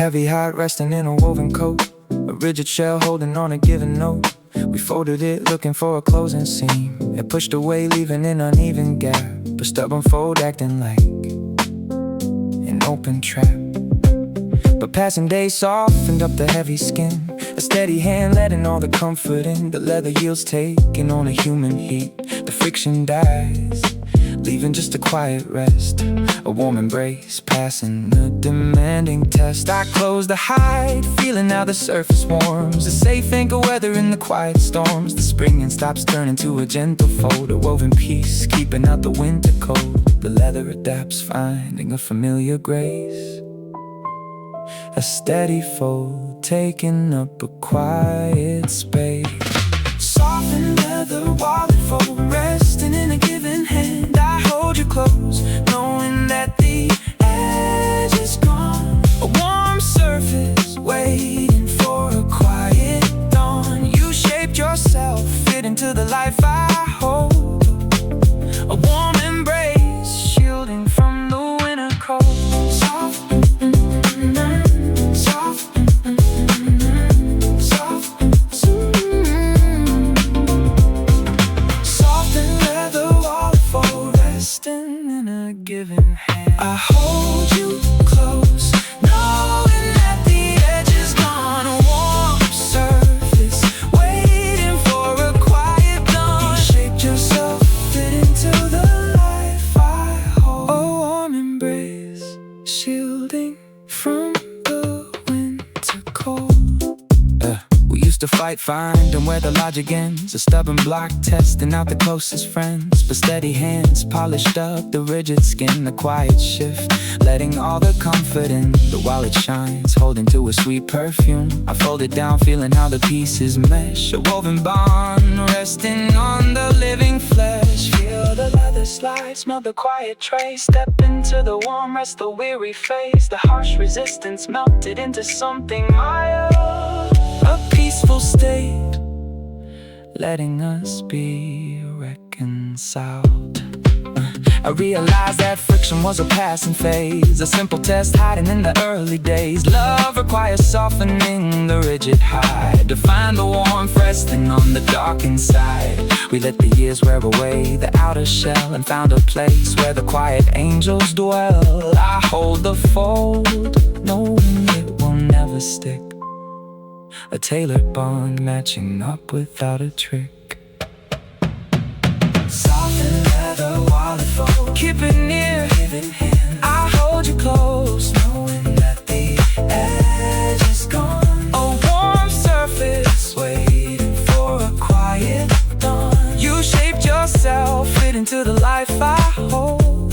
heavy heart resting in a woven coat, a rigid shell holding on a given note. We folded it looking for a closing seam, and pushed away leaving an uneven gap, a stubborn fold acting like an open trap. But passing days softened up the heavy skin, a steady hand letting all the comfort in. The leather yields taking on a human heat, the friction dies, leaving just a quiet rest, a warm embrace passing a demanding test. I close the hide, feeling now the surface warms, a safe anchor weathering the quiet storms. The spring and stops turning to a gentle fold, a woven piece keeping out the winter cold. The leather adapts, finding a familiar grace, a steady fold taking up a quiet space. Soften leather wallet fold resting in a given hand. I hold you close, knowing that the edge is gone, a warm surface waiting for a quiet dawn. You shaped yourself, fit into the life I hold, a warm embrace shielding from the winter cold. Soft, in a given hand. I hold you close, knowing that the edge is gone, a warm surface waiting for a quiet dawn. You shaped yourself, fit into the life I hold, a warm embrace shielding from the winter cold. We used to fight, find and where the logic ends, a stubborn block testing out the closest friends. But steady hands polished up the rigid skin, a quiet shift letting all the comfort in. The wallet shines, holding to a sweet perfume. I fold it down, feeling how the pieces mesh, a woven bond resting on the living flesh. Feel the leather slide, smell the quiet trace, step into the warm, rest the weary face. The harsh resistance melted into something mild, a peaceful state, letting us be reconciled. I realized that friction was a passing phase, a simple test hiding in the early days. Love requires softening the rigid hide, to find the warmth resting on the dark inside. We let the years wear away the outer shell, and found a place where the quiet angels dwell. I hold the fold, knowing it will never stick, a tailored bond matching up without a trick. Soften leather wallet fold, keep it near, giving hand. I hold you close, knowing that the edge is gone, a warm surface waiting for a quiet dawn. You shaped yourself, fit into the life I hold,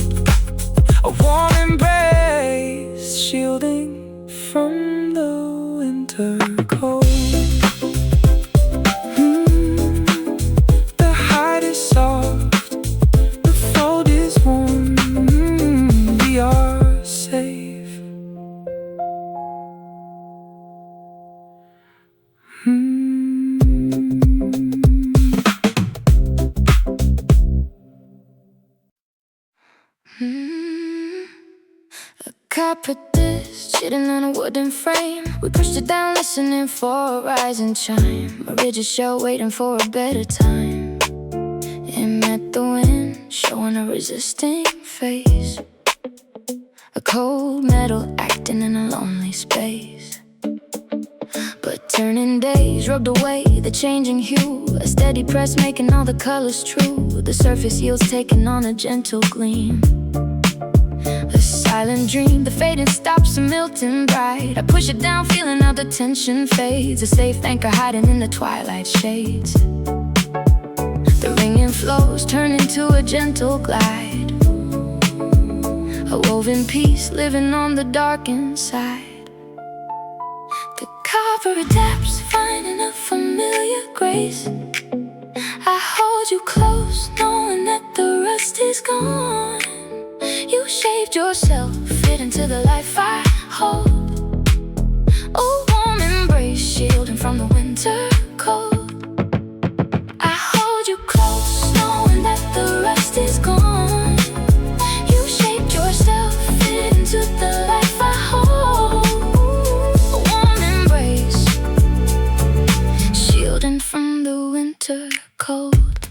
a warm embrace shielding from the winter cold. The hide is soft, the fold is warm, we are safe. A carpet dish sitting on a wooden frame. We pushed it down, listening for a rising chime. A rigid shell waiting for a better time. It met the wind, showing a resisting face, a cold metal acting in a lonely space. But turning days rubbed away the changing hue, a steady press making all the colors true. The surface yields taking on a gentle gleam, a silent dream, the fading stops, a melting bright. I push it down, feeling how the tension fades, a safe anchor hiding in the twilight shades. The ringing flows turn into a gentle glide, a woven piece living on the dark inside. The copper adapts, finding a familiar grace. I hold you close, knowing that the rust is gone. You shaped yourself, fit into the life I hold, a warm embrace shielding from the winter cold. I hold you close, knowing that the rust is gone. You shaped yourself, fit into the life I hold, the winter cold.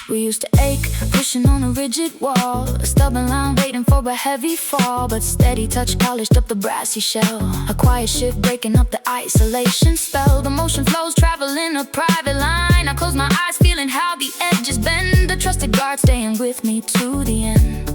We used to ache, pushing on a rigid wall, a stubborn line waiting for a heavy fall. But steady touch polished up the brassy shell, a quiet shift breaking up the isolation spell. The motion flows traveling a private line. I close my eyes feeling how the edges bend, a trusted guard staying with me to the end.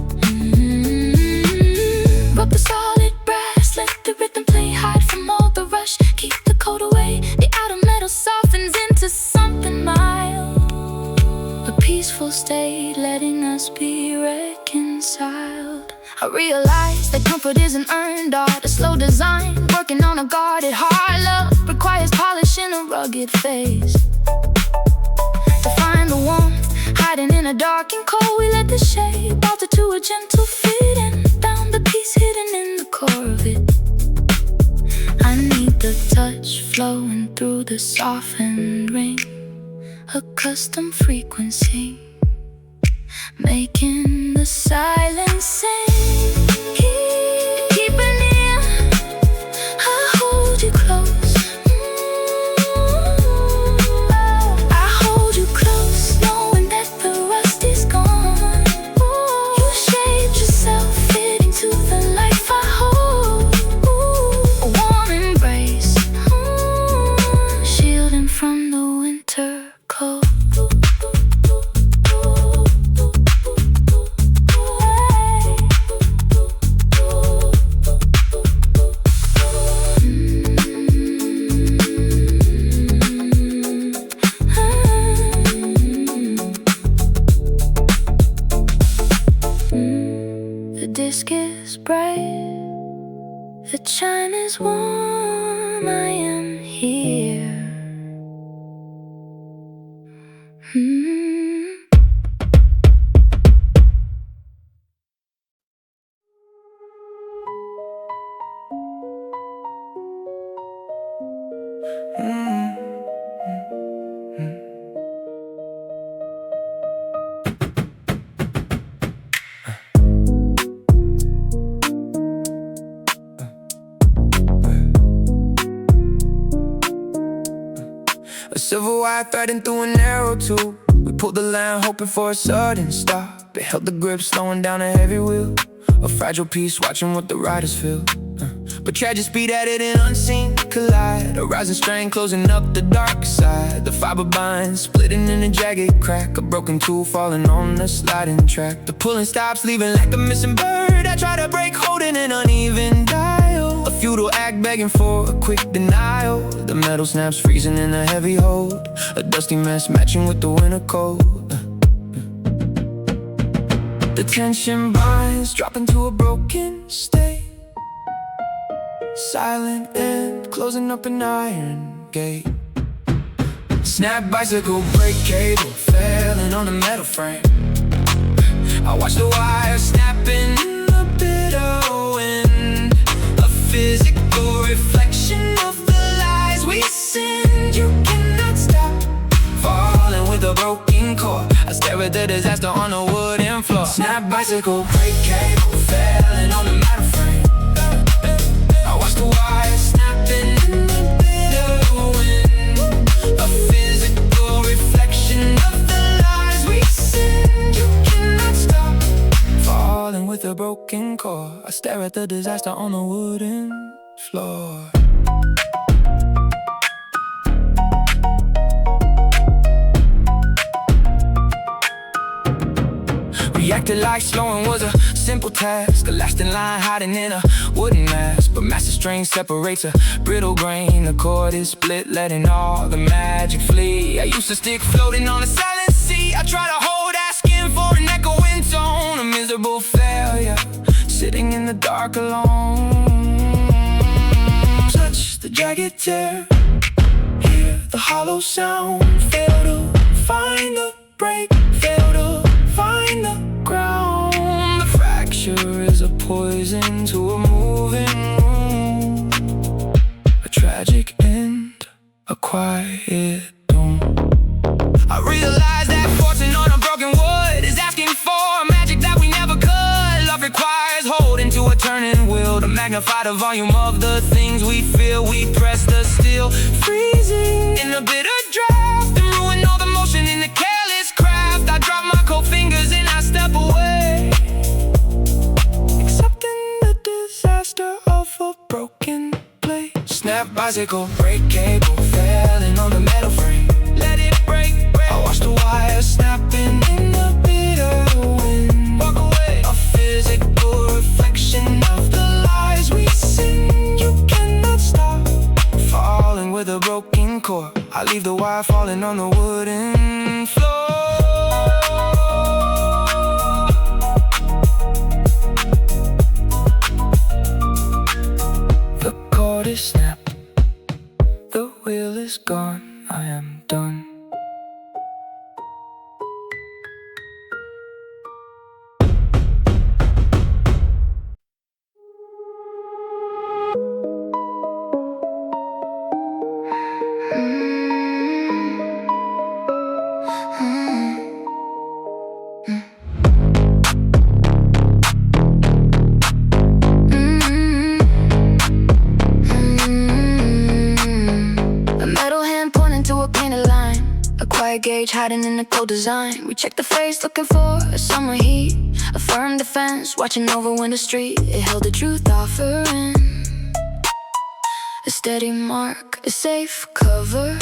Rub the solid brass, let the rhythm play, hide from all the rush, keep the cold away. The outer metal softens into something mild, a peaceful state letting us be reconciled. I realize that comfort isn't earned art, a slow design, working on a guarded heart. Love requires polish in a rugged face. To find the warmth hiding in a dark and cold, we let the shape alter to a gentle fit and found the peace hidden in the core of it. I need the touch flowing through the softened ring, a custom frequency, making the silence sing. Keep it near, I hold you close. I hold you close, knowing that the rust is gone. You shaped yourself, fitting to the life I hold. A warm embrace, shielding from the winter cold. The disc is bright, the chime is warm, I am here. A silver wire threading through a narrow tube. We pulled the line hoping for a sudden stop. It held the grip slowing down a heavy wheel, a fragile piece watching what the riders feel. But tragic speed added an unseen collide, a rising strain closing up the dark side. The fiber bind splitting in a jagged crack, a broken tool falling on the sliding track. The pulling stops leaving like a missing bird. I try to break holding an uneven dial, a futile act begging for a quick denial. The metal snaps freezing in a heavy hold, a dusty mess matching with the winter cold. The tension binds, dropping to a broken state. Silent end, closing up an iron gate. Snap bicycle, brake cable, failing on the metal frame. I watch the wire snapping in the bitter wind, a physical reflection of the lies we send. You cannot stop falling with a broken core. I stare at the disaster on the wooden floor. Snap bicycle, brake cable, failing on the metal frame. Watch the wire snapping in the bitter wind, a physical reflection of the lies we send. You cannot stop falling with a broken core. I stare at the disaster on the wooden floor. Reacted like slowing was a simple task, a lasting line hiding in a wooden mask. But master strain separates a brittle grain. The cord is split, letting all the magic flee. I used to stick floating on a silent sea. I try to hold, asking for an echoing tone. A miserable failure, sitting in the dark alone. Touch the jagged tear, hear the hollow sound. Fail to find the break, fail to find the ground. The fracture is a poison to a moving room, a tragic end, a quiet doom. I realize that fortune on a broken wood is asking for magic that we never could. Love requires holding to a turning wheel to magnify the volume of the things we feel. We press the physical break cable failing on the metal frame. Let it break. I watch the wire snapping in the bitter wind. Walk away. A physical reflection of the lies we sing. You cannot stop falling with a broken core. I leave the wire falling on the wooden floor. The cord is snapped, the wheel is gone, I am done. Gauge hiding in the cold design. We check the face looking for a summer heat. A firm defense watching over Winter Street. It held the truth offering. A steady mark, a safe cover.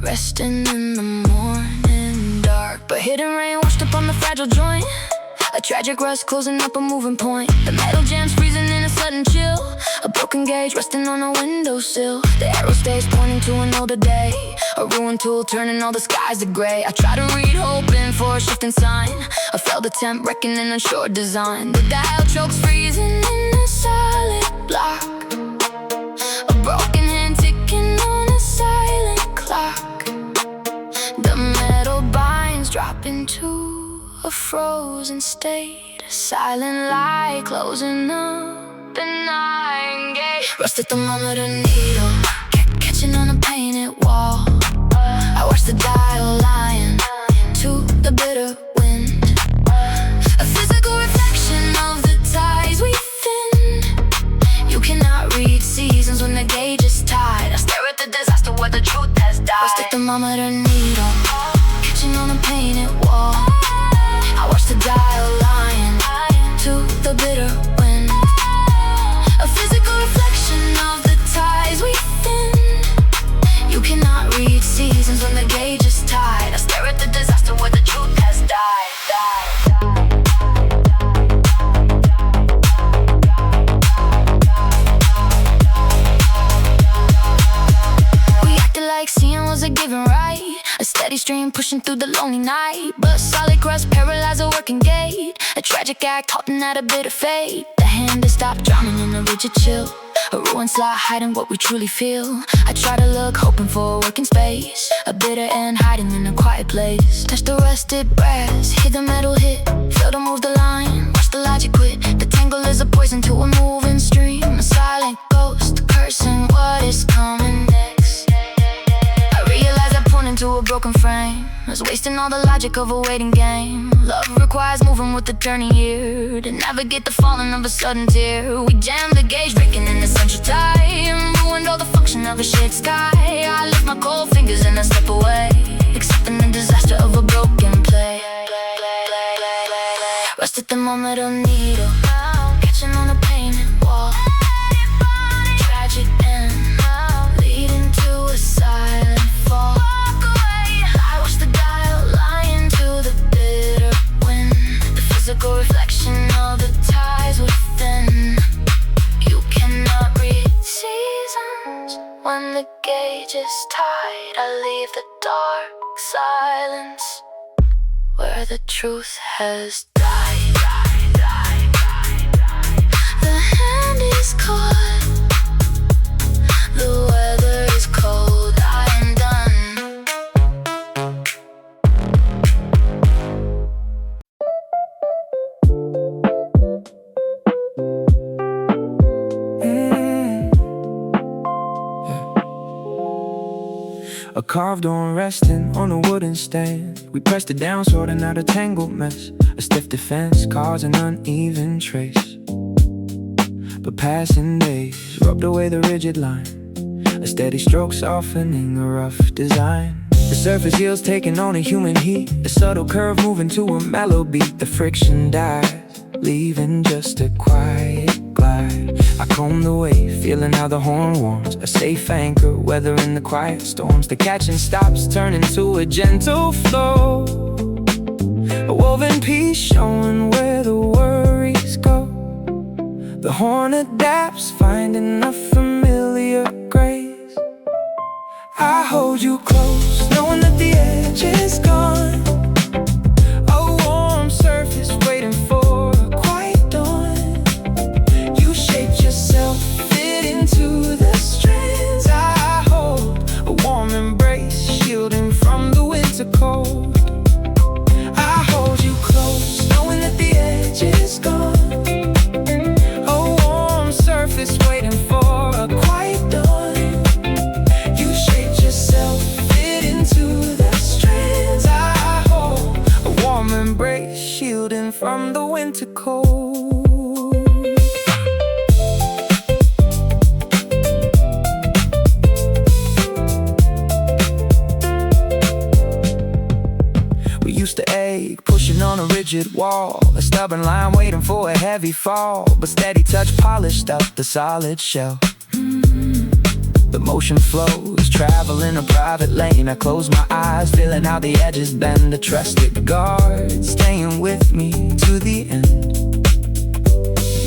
Resting in the morning dark. But hidden rain washed up on the fragile joint. A tragic rust closing up a moving point. The metal jams freezing in a sudden chill. A broken gauge resting on a windowsill. The aerospace pointing to an older day. A ruined tool turning all the skies to gray. I try to read hoping for a shifting sign. A failed attempt wrecking an unsure design. The dial chokes freezing in a solid block. A broken hand ticking on a silent clock. The metal binds drop into a frozen state. A silent light closing up the night gate. Rusted thermometer needle catching on a painted wall. I watch the dial lying to the bitter wind. A physical reflection of the ties we thin. You cannot read seasons when the gauge is tied. I stare at the disaster where the truth has died. Rusted thermometer needle catching on a painted wall. I watch the dial lying to the bitter wind. A physical reflection of the ties we thin. You cannot read seasons when the gauge is tied. I stare at the disaster where the truth has died. We acted like seeing was a given right. A steady stream pushing through the lonely night. But solid crust paralyzed a working gate. A tragic act halting at a bitter fate. The hand is stopped drowning in a rigid chill. A ruined slot hiding what we truly feel. I try to look, hoping for a working space. A bitter end hiding in a quiet place. Touch the rusted brass, hear the metal hit. Fail to move the line, watch the logic quit. The tangle is a poison to a moving stream. A silent ghost cursing what is coming next. I realize I pulled into a broken frame. I was wasting all the logic of a waiting game. Love requires moving with the turning year. To navigate the falling of a sudden tear. We jammed the gauge, breaking in the central tie. And ruined all the function of a shared sky. I lift my cold fingers and I step away, accepting the disaster of a broken play. Rusted thermometer needle catching on a painted wall. Tragic end leading to a silent fall. I watch the dial lying to the bitter wind. The physical reflection of the ties within. You cannot read seasons when the gauge is tied. I leave the dark silence where the truth has died. The hand is caught. The weather is cold. I am done. A carved on resting on a wooden stand. We pressed it down, sorting out a tangled mess. A stiff defense causing uneven trace. But passing days rubbed away the rigid line. A steady stroke softening a rough design. The surface yields taking on a human heat. A subtle curve moving to a mellow beat. The friction dies, leaving just a quiet glide. I comb the way, feeling how the horn warms, a safe anchor, weathering the quiet storms. The catching stops, turning to a gentle flow, a woven piece showing where the worries go. The horn adapts, finding a familiar grace. I hold you close, knowing that the edge is gone, a warm surface waiting for a quiet dawn. You shaped yourself, fit into the strands. I hold a warm embrace, shielding from the winter cold. I hold you close, knowing that the edge is gone, surface waiting for a quiet dawn. You shaped yourself, fit into the strands. I hold a warm embrace, shielding from the winter cold. We used to ache, pushing on a rigid wall, a stubborn line waiting for a heavy fall, but steady touch polished up the solid shell. The motion flows, traveling a private lane. I close my eyes, feeling how the edges bend. A trusted guard, staying with me to the end.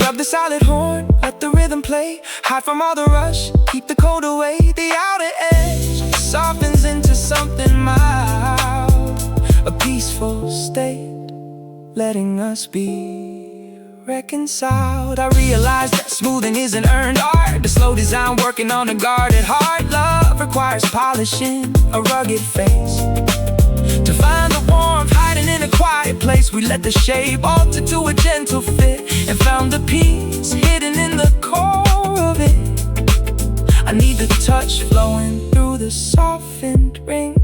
Rub the solid horn, let the rhythm play. Hide from all the rush, keep the cold away. The outer edge softens into something mild, a peaceful state, letting us be reconciled. I realize that smoothing isn't earned art, the slow design working on a guarded heart. Love requires polishing a rugged face, to find the warmth hiding in a quiet place. We let the shape alter to a gentle fit, and found the peace hidden in the core of it. I need the touch flowing through the softened ring,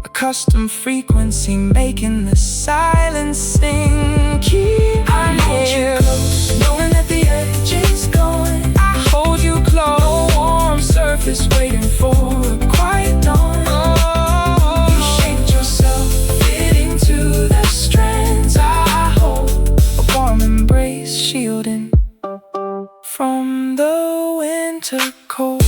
a custom frequency making the silence sing. Keep I hold you close, knowing that the edge is gone. I hold you close, a warm surface waiting for a quiet dawn. Oh, you shaped yourself, fit into the strands. I hold a warm embrace, shielding from the winter cold.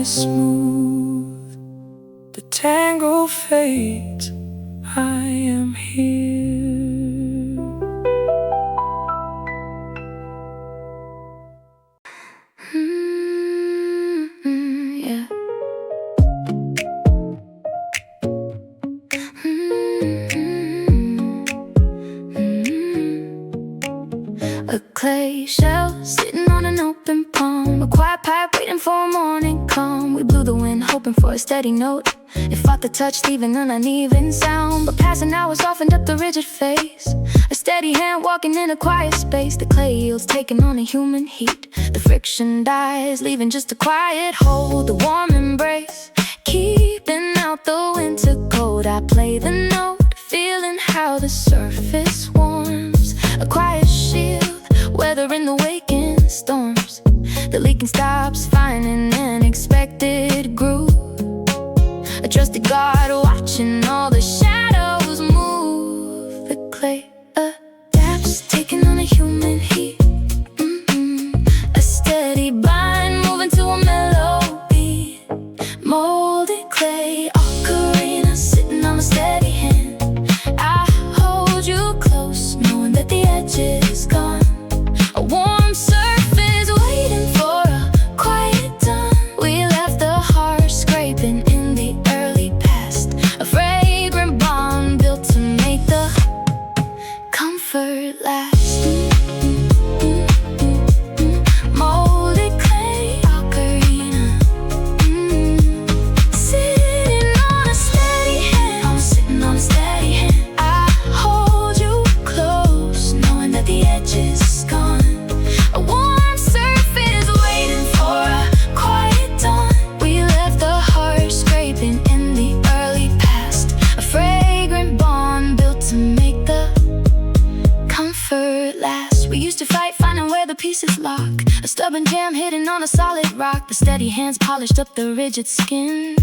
Smooth, the tangle fades, I am here. Yeah. A clay shell sitting on an open palm, a quiet pipe waiting for a morning calm. We blew the wind hoping for a steady note, it fought the touch leaving an uneven sound. But passing hours softened up the rigid face, a steady hand walking in a quiet space. The clay yields taking on a human heat, the friction dies leaving just a quiet hold, a warm embrace keeping out the winter cold. I play the note, feeling how the surface warms, a quiet shield weathering the waking storms. The leaking stops, finding an expected groove, a trusted guard watching all the shadows move. The clay adapts, taking on a human heat, a steady bind moving to a mellow beat. steady hands polished up the rigid skin.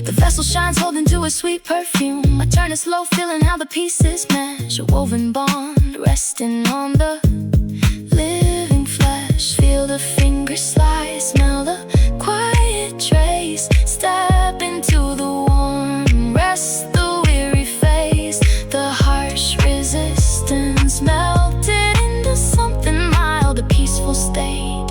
The vessel shines holding to a sweet perfume. I turn it slow, feeling how the pieces mesh. A woven bond resting on the living flesh. Feel the fingers slide, smell the quiet trace. Step into the warm, rest the weary face. The harsh resistance melted into something mild, a peaceful state,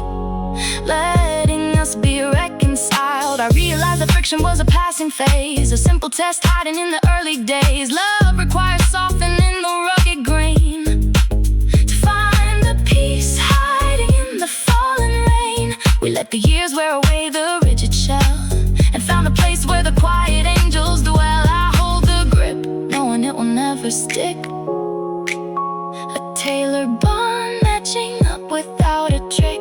letting us be reconciled. I realized that friction was a passing phase, a simple test hiding in the early days. Love requires softening the rugged grain to find the peace hiding in the fallen rain. We let the years wear away the rigid shell and found a place where the quiet angels dwell. I hold the grip, knowing it will never stick. A tailored bond matching up without a trick.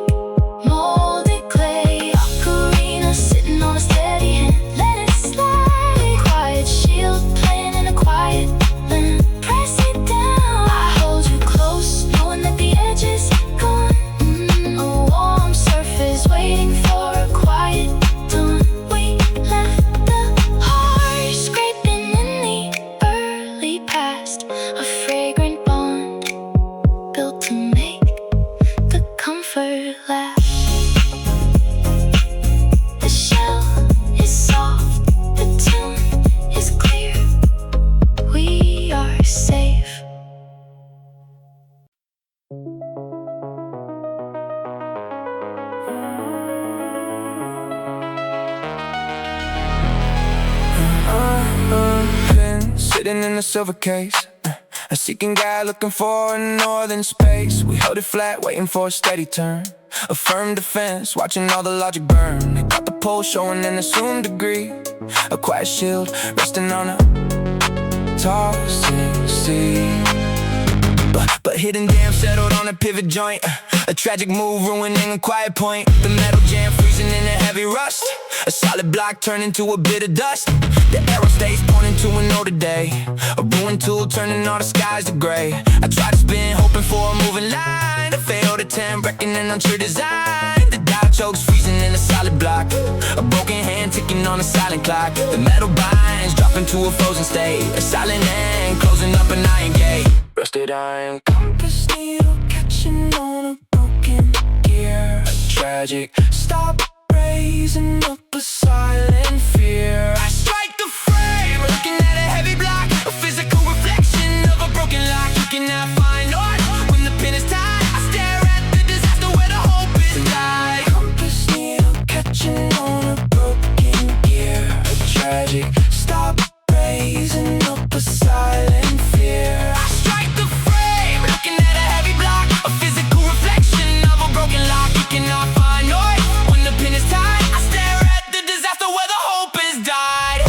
Molded clay, ocarina sitting on a steady hand. Let it slide. Quiet shield playing in a quiet land. Press it down. I hold you close, knowing that the edge is gone. A warm surface waiting for a quiet dawn. We left the heart scraping in the early past. A fragrant bond built to make the comfort last. The shell is soft, the tune is clear. We are safe. Been sitting in a silver case, a seeking guy looking for a northern space. We held it flat, waiting for a steady turn, a firm defense, watching all the logic burn. They got the pole showing an assumed degree, a quiet shield resting on a tossing sea. But hidden dam settled on a pivot joint, a tragic move ruining a quiet point. The metal jam freezing in a heavy rust, a solid block turned into a bit of dust. The arrow stays pointing to another day, a ruined tool turning all the skies to gray. I try to spin hoping for a moving line, a failed attempt reckoning on true design. The dial chokes freezing in a solid block, a broken hand ticking on a silent clock. The metal binds dropping to a frozen state, a silent end closing up an iron gate. Rusted iron compass needle catching on a broken gear. A tragic stop raising up a silent fear. I strike the frame, looking at a heavy block, a physical reflection of a broken lock. You cannot find north when the pin is tied. I stare at the disaster where the hope is died. Compass needle catching on a broken gear. A tragic stop raising up a silent fear. I strike the frame, looking at a heavy block, a physical reflection of a broken lock. You cannot find north when the pin is tied. I stare at the disaster where the hope is died.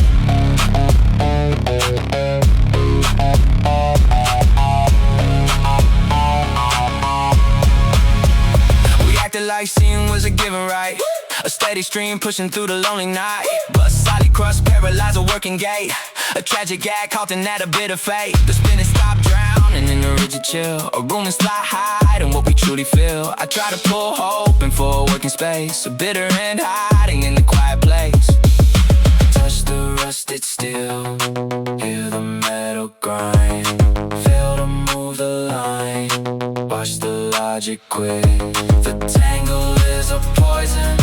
We acted like seeing was a given right, a steady stream pushing through the lonely night. But solid crust paralyzed a working gate, a tragic act halting at a bit of fate. The spinning stop drowning in a rigid chill, a room is fly high and what we truly feel. I try to pull hope in for a working space, a bitter end hiding in the quiet place. Touch the rusted steel, hear the metal grind, fail to move the line, watch the logic quit. The tangle is a poison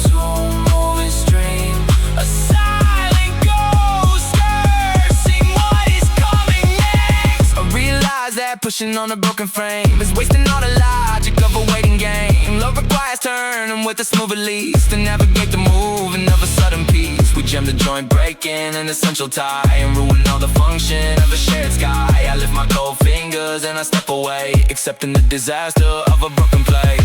to a moving stream, a silent ghost cursing what is coming next. I realize that pushing on a broken frame is wasting all the logic of a waiting game. Love requires turning with a smooth release to navigate the moving of a sudden peace. We jam the joint breaking an essential tie and ruin all the function of a shared sky. I lift my cold fingers and I step away, accepting the disaster of a broken plate.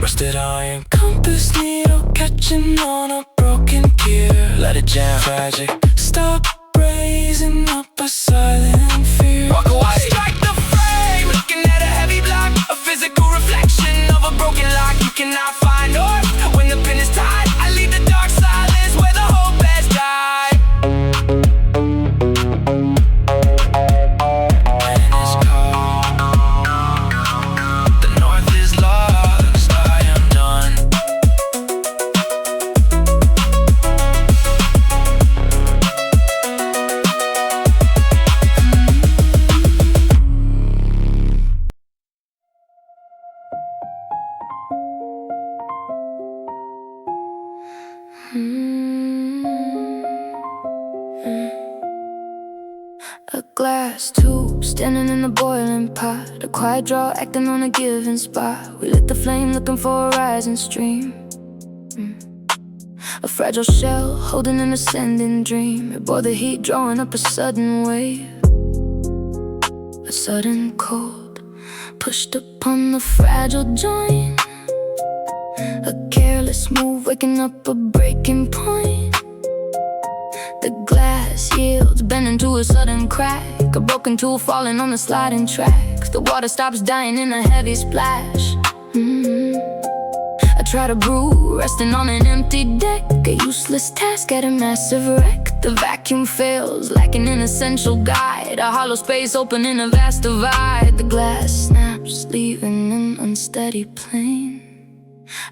Rusted iron compass needle catching on a broken gear. Let it jam. Tragic stop raising up a silent fear. Walk away. Strike the frame, looking at a heavy block, a physical reflection of a broken lock. You cannot find north when the pin is tied. I leave the dark silence where the hope has died. When it's cold, the north is lost. I am standing in a boiling pot, a quiet draw acting on a given spot. We lit the flame looking for a rising stream. A fragile shell holding an ascending dream. It bore the heat, drawing up a sudden wave. A sudden cold pushed upon the fragile joint. A careless move waking up a breaking point. The glass yields, bending to a sudden crack. A broken tool falling on the sliding track. The water stops dying in a heavy splash. I try to brew, resting on an empty deck. A useless task at a massive wreck. The vacuum fails, lacking an essential guide. A hollow space open in a vast divide. The glass snaps, leaving an unsteady plane.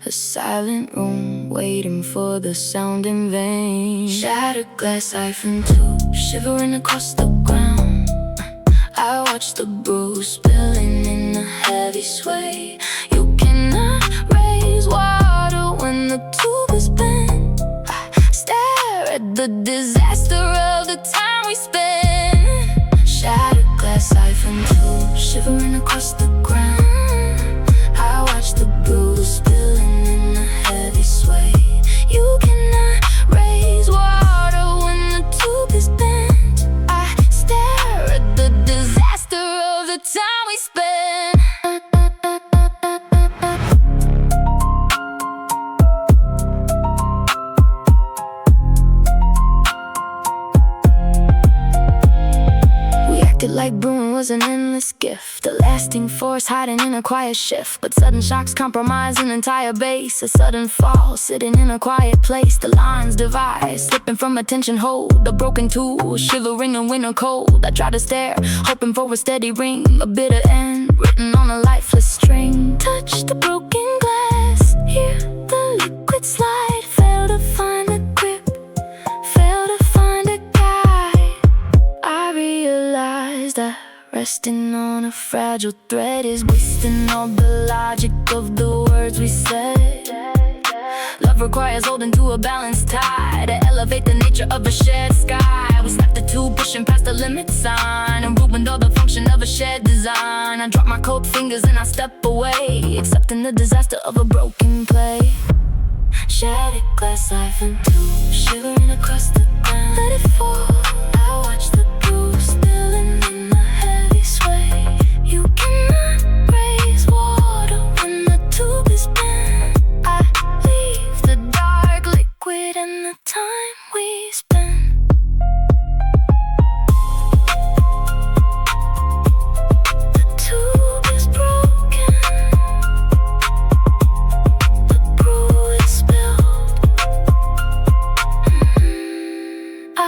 A silent room, waiting for the sound in vain. Shattered glass siphon tube, shivering across the ground. I watch the brew spilling in a heavy sway. You cannot raise water when the tube is bent. I stare at the disaster of the time we spend. Shattered glass siphon tube, shivering across the ground. I watch the brew spilling in a heavy sway. You cannot raise water when the tube is bent. I stare at the disaster of the time we spend. Like brewing was an endless gift, a lasting force hiding in a quiet shift. But sudden shocks compromise an entire base. A sudden fall, sitting in a quiet place. The lines divide, slipping from a tension hold. A broken tool, shivering in winter cold. I try to stare, hoping for a steady ring. A bitter end, written on a lifeless string. Touch the broken glass, hear the liquid slide. Fail to find a grip, fail to find a guide. I realized that resting on a fragile thread is wasting all the logic of the words we said. Love requires holding to a balanced tie to elevate the nature of a shared sky. We snapped the tube, pushing past the limit sign, and ruined all the function of a shared design. I drop my cold fingers and I step away, accepting the disaster of a broken play. Shattered glass siphon tube, shivering across the ground. Let it fall, I watch the brew spilling in a heavy sway. You cannot raise water when the tube is bent. I leave the dark liquid and the time we spend. The tube is broken, the brew is spilled. I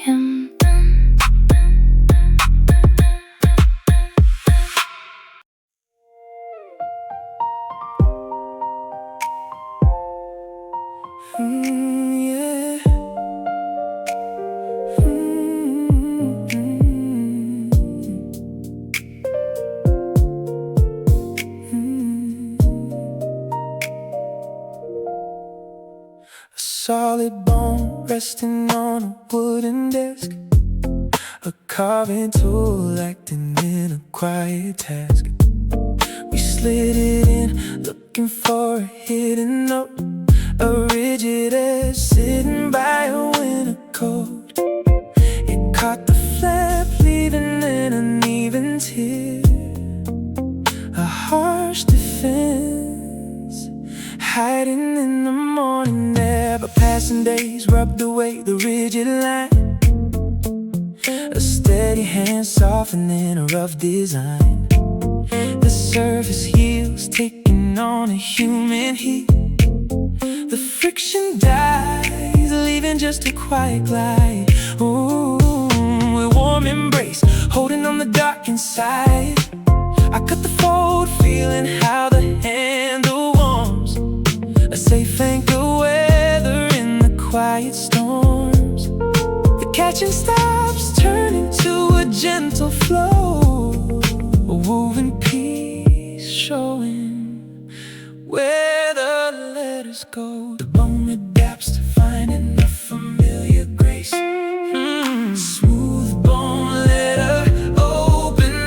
am done. Yeah. A solid bone resting on a wooden desk. A carving tool acting in a quiet task. We slid it in, looking for a hidden note. A rigid edge sitting by a winter coat. It caught the flap, leaving an uneven tear. A harsh defense, hiding in the morning air. But passing days rubbed away the rigid line. A steady hand softening a rough design. The surface heals, taking on a human heat. The friction dies, leaving just a quiet glide. Ooh, a warm embrace, holding on the dark inside. I cut the fold, feeling how the handle warms. A safe anchor weather in the quiet storms. The catching stops, turning to a gentle flow. A woven piece showing where the letters go. The bone adapts to finding a familiar grace. Smooth bone letter, open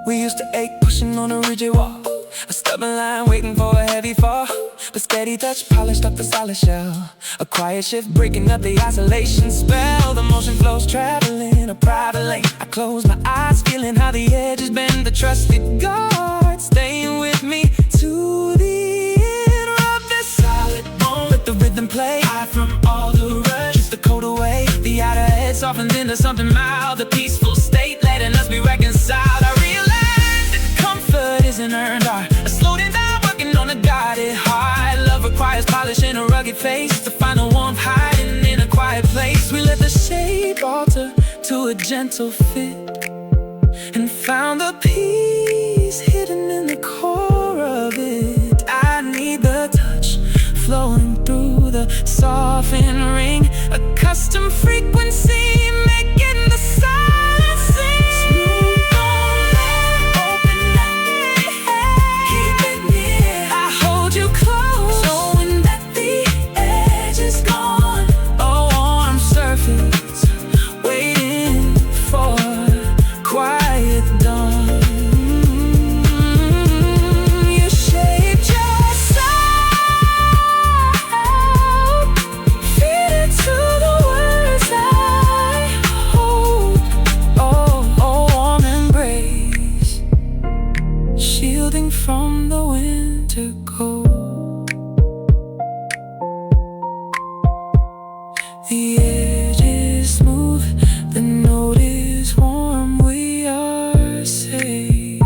We used to ache pushing on a rigid wall, a stubborn line waiting for a heavy fall. But steady touch polished up the solid shell, a quiet shift breaking up the isolation spell. The motion flows traveling a private lane. I close my eyes feeling how the edges bend. The trusted guard staying with me to the end. Rub this solid bone, let the rhythm play. Hide from all the rush, strip the cold away. The outer edge softens into something mild, a peaceful state letting us be reconciled. I realize that comfort isn't earned, a slow down working on a guided heart. Love requires polish in a rugged face, to find a warmth hiding in a quiet place. We let the shape alter to a gentle fit, and found the peace hidden in the core of it. I need the touch flowing through the softened ring, a custom frequency making the silence sing. Smooth on that, open up, keep it near. I hold you close, knowing that the edge is gone. A warm surface waiting for quiet dawn. You shaped yourself, feed it to the words I hold. Oh, warm embrace, shielding from the winter cold. The edge is smooth, the note is warm, we are safe.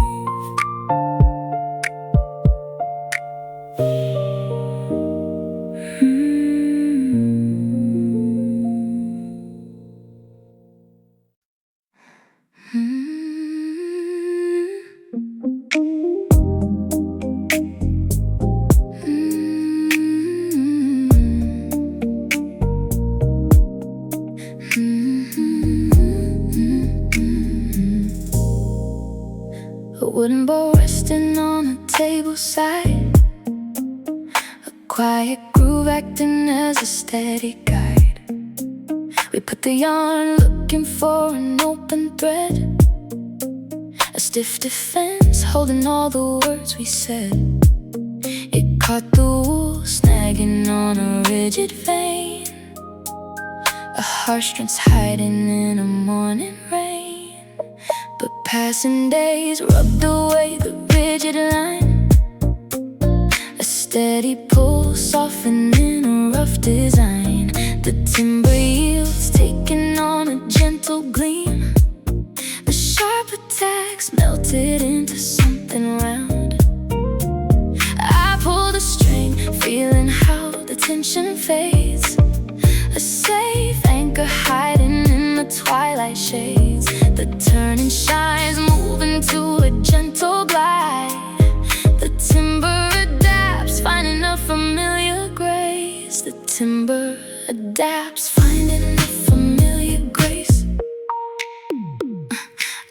A wooden bowl resting on a table side, a quiet groove acting as a steady guide. We put the yarn looking for an open thread, a stiff defense holding all the words we said. It caught the wool snagging on a rigid vein, a heartstrings hiding in a morning rain. But passing days rubbed away the rigid line, a steady pull softening a rough design. The timber yields taking on a gentle gleam, the sharp attacks melted into something round. I pull the string, feeling how the tension fades, a safe anchor hiding in the twilight shades. The turning shines, moving to a gentle glide. The timber adapts, finding a familiar grace. The timber adapts, finding a familiar grace.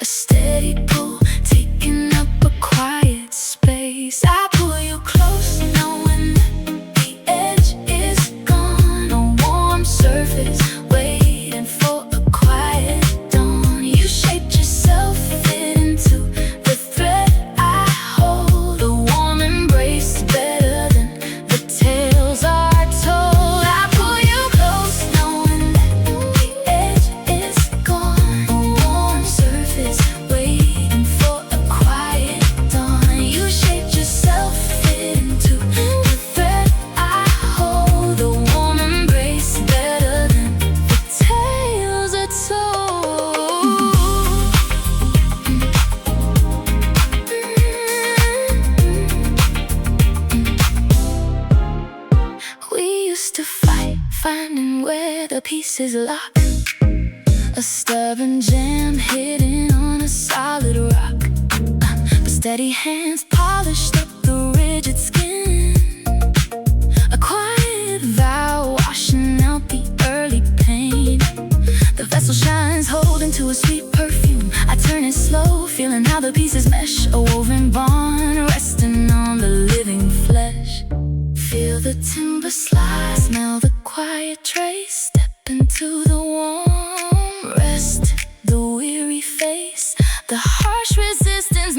A steady pull, taking up a quiet space. I pull you close, knowing that the edge is gone. A warm surface waiting for a quiet dawn. You shaped yourself, fit into the thread I hold. A warm embrace better than the tales are told. I pull you close, knowing that the edge is gone. A warm surface waiting for a quiet dawn. You shaped yourself, fit into the thread I hold. A warm embrace better than the tales are told. We used to fight, finding where the pieces lock, a stubborn jam hidden on a solid rock. But steady hands polished up the rigid skin, a quiet vow washing out the early pain. The vessel shines, holding to a sweet perfume. I turn it slow, feeling how the pieces mesh, a woven bond resting on the living flesh. Feel the timber slide, smell the quiet trace, step into the warm rest, the weary face, the harsh resistance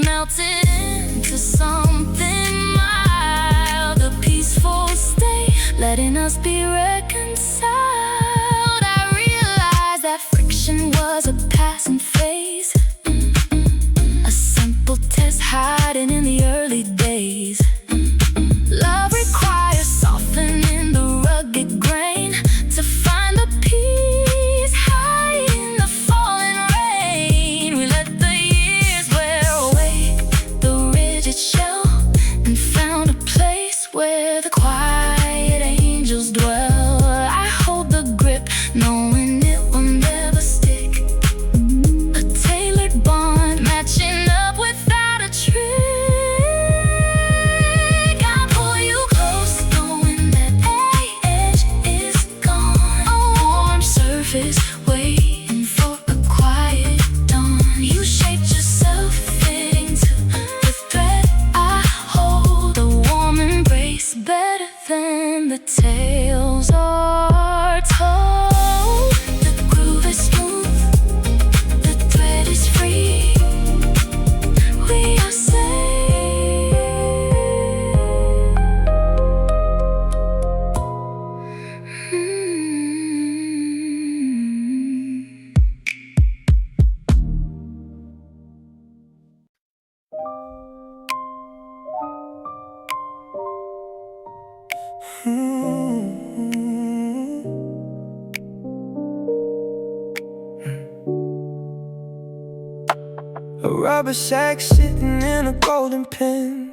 A rubber sack sitting in a golden pen.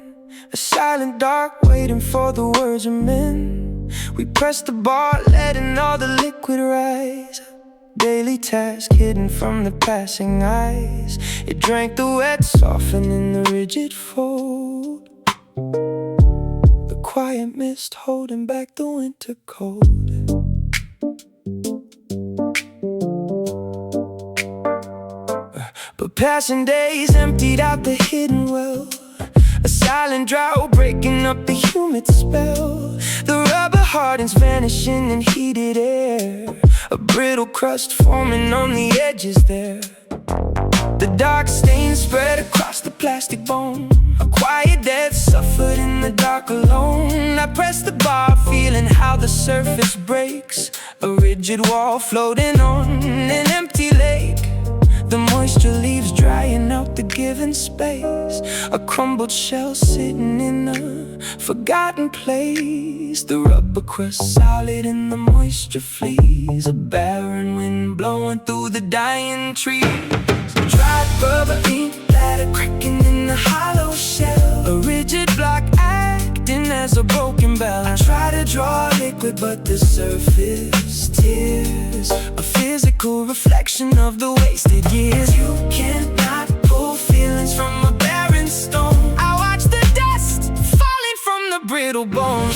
A silent dark waiting for the words of men. We pressed the bar, letting all the liquid rise. Daily task hidden from the passing eyes. It drank the wet, softening the rigid fold. The quiet mist holding back the winter cold. But passing days emptied out the hidden well. A silent drought breaking up the humid spell. The rubber hardens, vanishing in heated air. A brittle crust forming on the edges there. The dark stains spread across the plastic bone. A quiet death suffered in the dark alone. I pressed the bar, feeling how the surface breaks. A rigid wall floating on an empty lake. The moisture leaves drying out the given space. A crumbled shell sitting in a forgotten place. The rubber crust solid and the moisture flees. A barren wind blowing through the dying trees. Dried rubber ink bladder cracking in the hollow shell. A rigid block acting as a broken bell. I try to draw liquid but the surface tears. A physical reflection of the wasted years. You cannot pull feelings from a barren stone. I watch the dust falling from the brittle bone.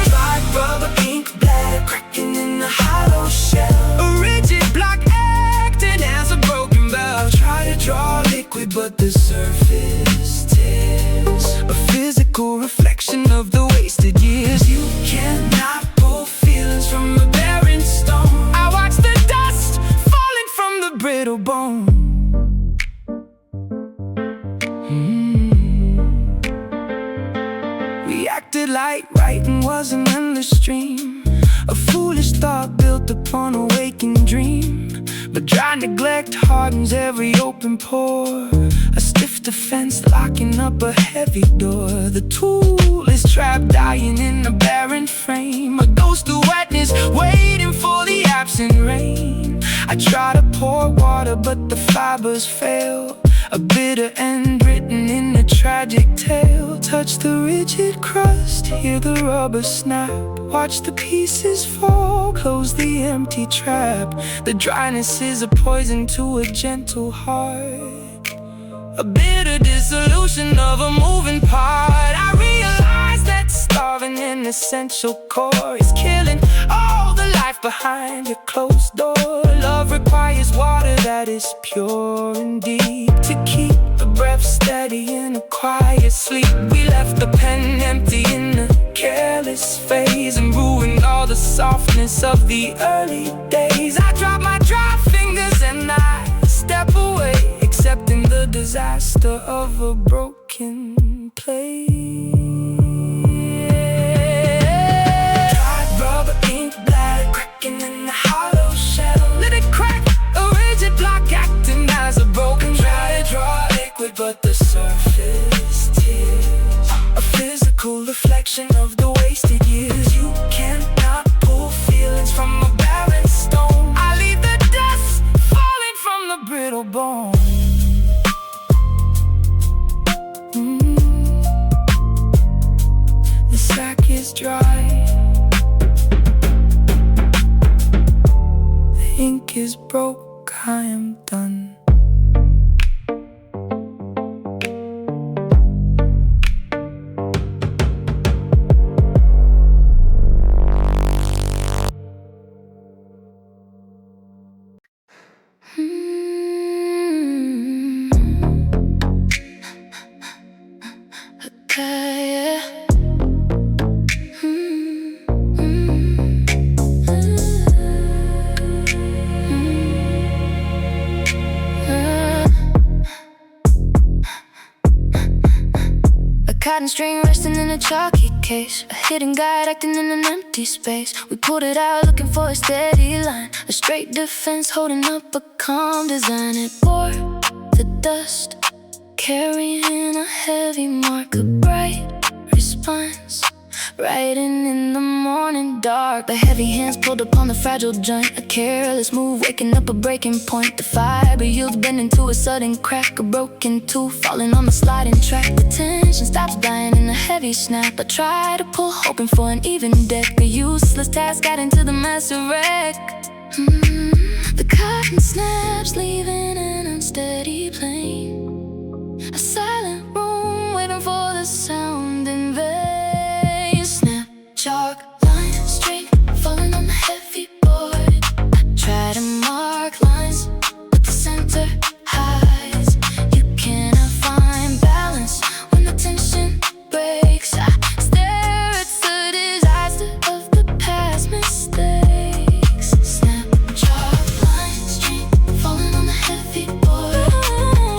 Dried rubber ink bladder cracking in the hollow shell. A rigid block acting as a broken bell. I try to draw liquid but the surface tears. A physical reflection of the wasted years. You cannot pull feelings from a barren stone. I watch the dust falling from the brittle bone. We acted like writing was an endless stream. A foolish thought built upon a waking dream. But dry neglect hardens every open pore. A stiff defense locking up a heavy door. The tool is trapped, dying in a barren frame. A ghost of wetness waiting for the absent rain. I try to pour water but the fibers fail. A bitter end written in a tragic tale. Touch the rigid crust, hear the rubber snap. Watch the pieces fall, close the empty trap. The dryness is a poison to a gentle heart. A bitter dissolution of a moving part. I realize that starving an essential core is killing all the life behind your closed door. Love requires water that is pure and deep. To keep the breath steady in a quiet sleep. We left the pen empty in a careless phase and ruined all the softness of the early days. I drop my dry fingers and I step away, accepting the disaster of a broken place. Dried rubber ink bladder cracking in the hollow shell. Let it crack, a rigid block acting as a broken try to draw liquid but the surface tears. A physical reflection of the wasted years. You cannot pull feelings from a barren stone. I leave the dust falling from the brittle bone. The sack is dry. The ink is broke, I am done. Cotton string resting in a chalky case. A hidden guide acting in an empty space. We pulled it out looking for a steady line. A straight defense holding up a calm design. It bore the dust, carrying a heavy mark. A bright response writing in the morning dark. The heavy hands pulled upon the fragile joint. A careless move, waking up a breaking point. The fiber yields bend into a sudden crack. A broken tooth falling on the sliding track. The tension stops dying in a heavy snap. I try to pull, hoping for an even deck. A useless task got into the massive wreck. The cotton snaps, leaving an unsteady plane. A silent room, waiting for the sound in vain. Snap, chalk, line, straight, falling on the heavy board. I try to mark lines, but the center hides. You cannot find balance when the tension breaks. I stare at the disaster of the past mistakes. Snap, chalk, line, straight, falling on the heavy board.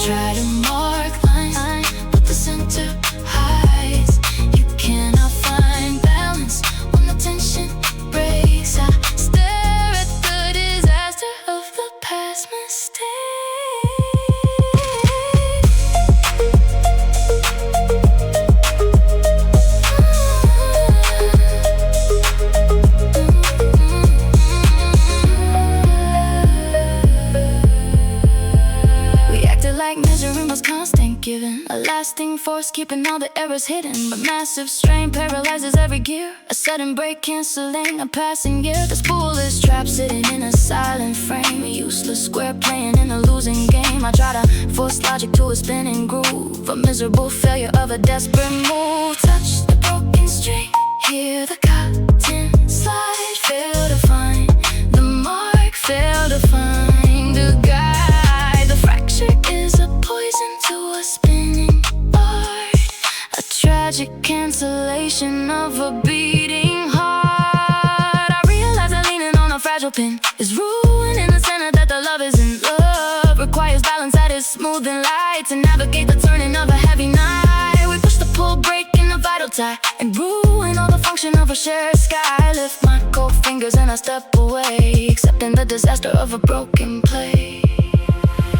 Try to mark lines, but the center hides. You cannot find balance when the tension breaks. I stare at the disaster of the past mistakes. We acted like measuring was constant giving, a lasting force keeping all the errors hidden. But massive strain paralyzes every gear, a sudden break canceling a passing year. The spool is trapped sitting in a silent frame, a useless square playing in a losing game. I try to force logic to a spinning groove, a miserable failure of a desperate move. Touch the broken string, hear the cotton slide. Fail to find the mark, fail to find a guide. The fracture is a poison to a spinning art, a tragic cancellation of a beating heart. I realize that leaning on a fragile pin is ruining the center that the love is in love. Requires balance that is smooth and light to navigate the turning of a heavy night. We push the pull, break in a vital tie, and ruin all the function of a shared sky. Lift my cold fingers and I step away, accepting the disaster of a broken play.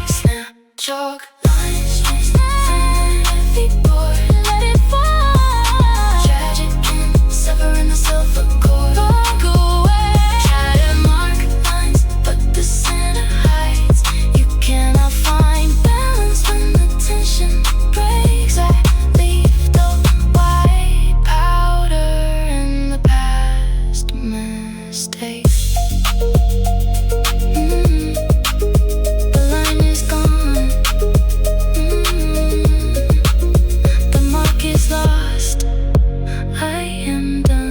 Snap, chalk, line, straight, heavy board, let it fall. Tragic and severing the silver cord. Walk away. Try to mark lines, but the center hides. You cannot find balance when the tension breaks. I leave the white powder in the past mistakes. The line is gone. The mark is lost. I am done.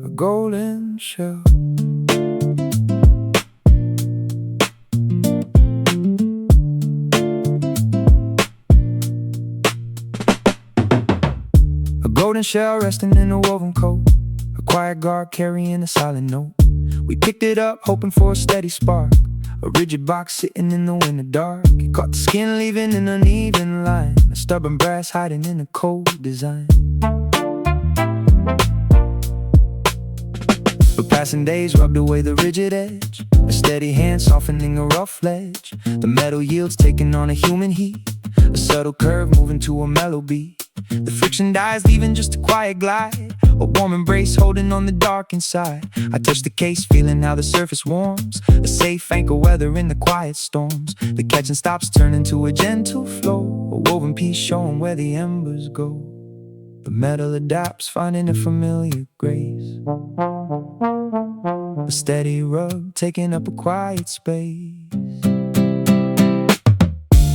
A golden shell. A golden shell resting in a woven coat, a quiet guard carrying a silent note. We picked it up hoping for a steady spark, a rigid box sitting in the winter dark. It caught the skin leaving an uneven line, a stubborn brass hiding in a cold design. But passing days rubbed away the rigid edge, a steady hand softening a rough ledge. The metal yields taking on a human heat, a subtle curve moving to a mellow beat. The friction dies, leaving just a quiet glide, a warm embrace holding on the dark inside. I touch the case, feeling how the surface warms, a safe anchor weathering the quiet storms. The catching stops, turning to a gentle flow, a woven piece showing where the embers go. The metal adapts, finding a familiar grace, a steady rub taking up a quiet space.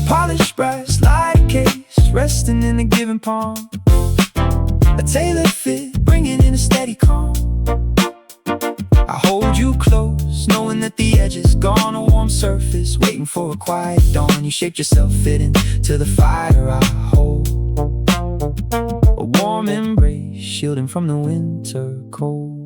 Polished brass like case resting in a given palm, a tailored fit bringing in a steady calm. I hold you close, knowing that the edge is gone, a warm surface waiting for a quiet dawn. You shaped yourself fitting to the fire I hold, a warm embrace shielding from the winter cold.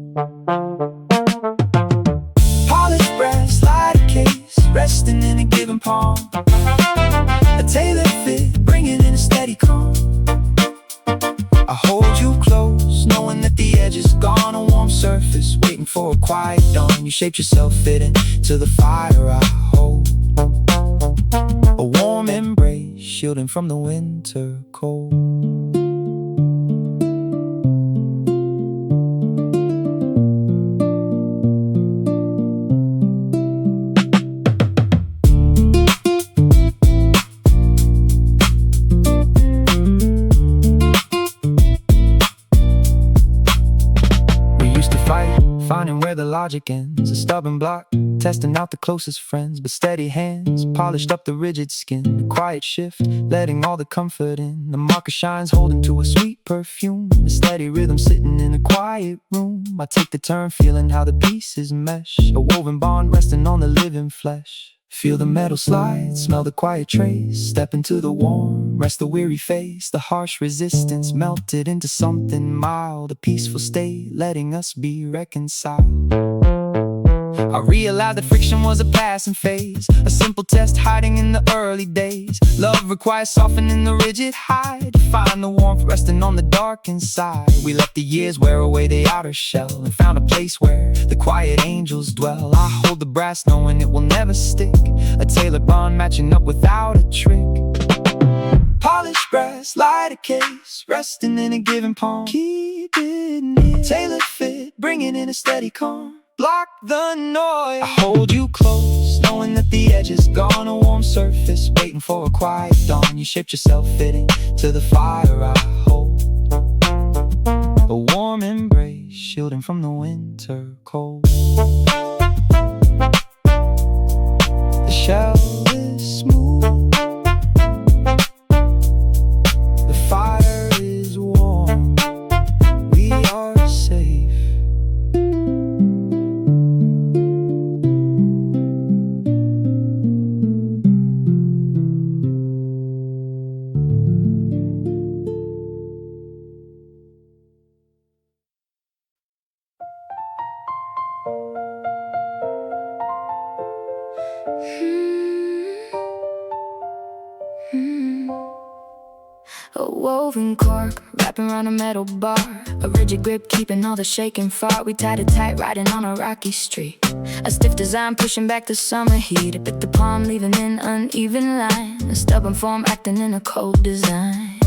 hold you close, knowing that the edge is gone, a warm surface, waiting for a quiet dawn. You shaped yourself fitting to the fire I hold. A warm embrace, shielding from the winter cold. Finding where the logic ends, a stubborn block, testing out the closest friends. But steady hands polished up the rigid skin, a quiet shift, letting all the comfort in. The marker shines, holding to a sweet perfume, a steady rhythm sitting in a quiet room. I take the turn, feeling how the pieces mesh, a woven bond resting on the living flesh. Feel the metal slide, smell the quiet trace, step into the warm, rest the weary face. The harsh resistance melted into something mild, a peaceful state, letting us be reconciled. I realized that friction was a passing phase, a simple test hiding in the early days. Love requires softening the rigid hide, to find the warmth resting on the dark inside. We let the years wear away the outer shell, and found a place where the quiet angels dwell. I hold the brass knowing it will never stick, a tailored bond matching up without a trick. Polished brass, light a case, resting in a given palm. Keep it near, tailored fit, bringing in a steady calm. Block the noise, I hold you close, knowing that the edge is gone, a warm surface, waiting for a quiet dawn. You shaped yourself fitting to the fire I hold. A warm embrace, shielding from the winter cold. The shell is smooth, the fire is warm, we are safe. A woven cork wrapping around a metal bar, a rigid grip keeping all the shaking far. We tied it tight, riding on a rocky street. A stiff design pushing back the summer heat. I bit the palm, leaving an uneven line. A stubborn form acting in a cold design.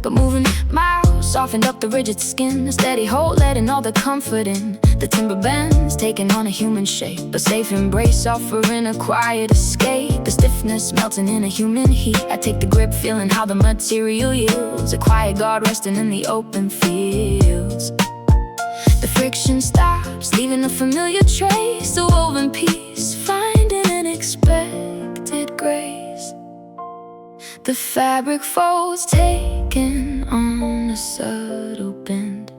But moving miles softened up the rigid skin. A steady hold letting all the comfort in. The timber bends taking on a human shape, a safe embrace offering a quiet escape. The stiffness melting in a human heat. I take the grip feeling how the material yields, a quiet guard resting in the open fields. The friction stops, leaving a familiar trace, a woven piece finding an expected grace. The fabric folds taken on a subtle bend.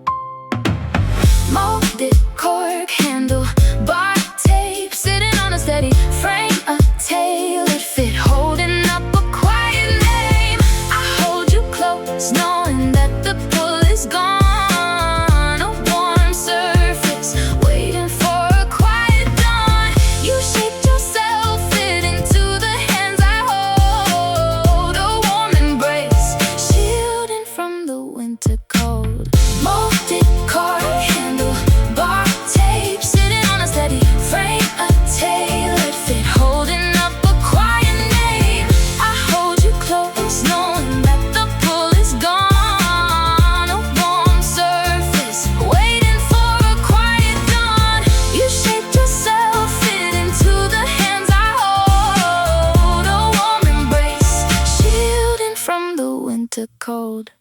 Molded cork handle, bar tape sitting on a steady frame. A tailored fit holding up a quiet name. I hold you close, knowing that the pull is gone. A warm surface, waiting for a quiet dawn. You shaped yourself, fit into the hands I hold. A warm embrace, shielding from the winter cold. Molded cork handle, bar tape sitting on a steady frame. A tailored fit holding up a quiet name. I hold you close, knowing that the pull is gone. A warm surface, waiting for a quiet dawn. You shaped yourself, fit into the hands I hold. A warm embrace, shielding from the winter cold.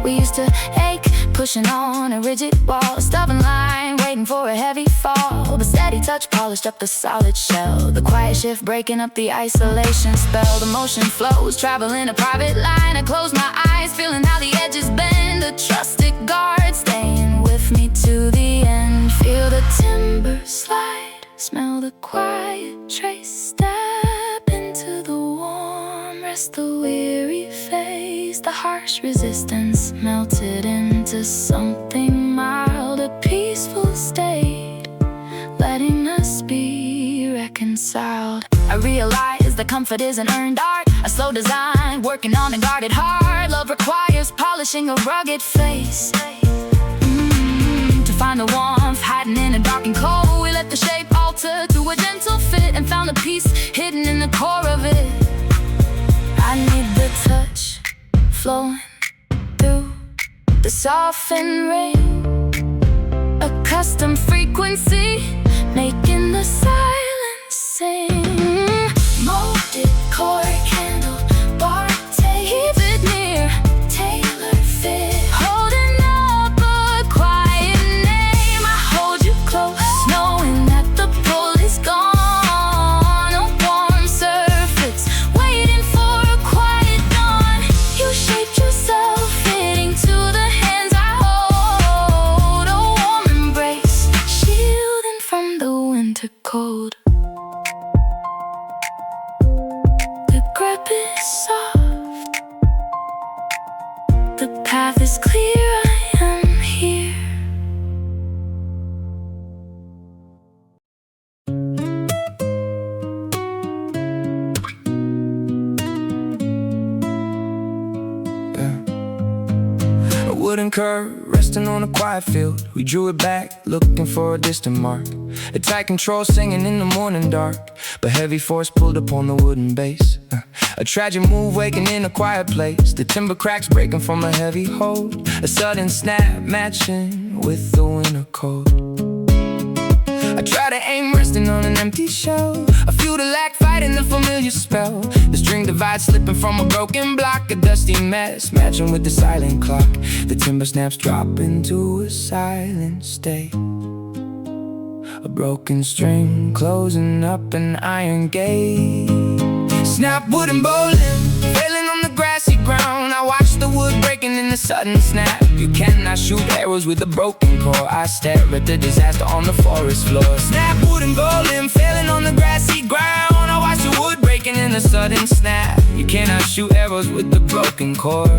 We used to ache, pushing on a rigid wall, a stubborn line, waiting for a heavy fall. The steady touch polished up the solid shell, the quiet shift breaking up the isolation spell. The motion flows, traveling a private line. I close my eyes, feeling how the edges bend. A trusted guard staying with me to the end. Feel the timber slide, smell the quiet trace. Step into the warm, rest the weary face. The harsh resistance melted into something mild, a peaceful state, realize that comfort is an earned art, a slow design, working on a guarded heart. Love requires polishing a rugged face. To find the warmth hiding in the dark and cold, we let the shape alter to a gentle fit and found a peace hidden in the core of it. I need the touch flowing through the softened rain, a custom frequency making the silence sing. Molded Cork Handlebar, keep it near, tailor fit, holding up a quiet name. I hold you close, knowing that the pull is gone. A warm surface, waiting for a quiet dawn. You shaped yourself, fitting to the hands I hold. A warm embrace, shielding from the winter cold. The grip is soft, the path is clear, I am here. A wooden curve resting on a quiet field. We drew it back, looking for a distant mark. A tight control singing in the morning dark, but heavy force pulled upon the wooden base. A tragic move waking in a quiet place. The timber cracks breaking from a heavy hold. A sudden snap matching with the winter cold. I try to aim resting on an empty shell. I feel the lack fighting the familiar spell. The string divide slipping from a broken block. A dusty mess matching with the silent clock. The timber snaps drop into a silent state. A broken string closing up an iron gate. Snap wooden bowling, failing on the grassy ground. I watch the wood breaking in the sudden snap. You cannot shoot arrows with a broken core. I stare at the disaster on the forest floor. Snap wooden bowling, failing on the grassy ground. I watch the wood breaking in the sudden snap. You cannot shoot arrows with the broken core.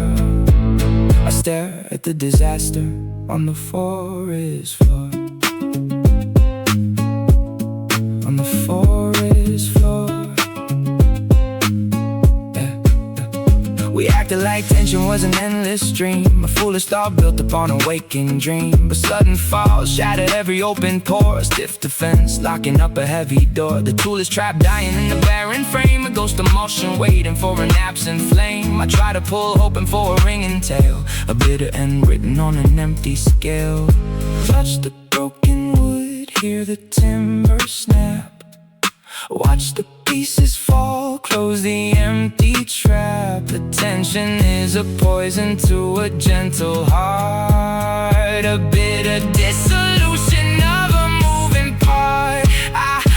I stare at the disaster on the forest floor. On the forest floor. We acted like tension was an endless stream. A foolish thought built upon a waking dream. But sudden fall shattered every open pore. A stiff defense locking up a heavy door. The tool is trapped dying in the barren frame. A ghost of motion waiting for an absent flame. I try to pull hoping for a ringing tale. A bitter end written on an empty scale. Touch the broken wood, hear the timber snap. Watch the pieces fall, close the empty trap. The tension is a poison to a gentle heart. A bitter dissolution of a moving part.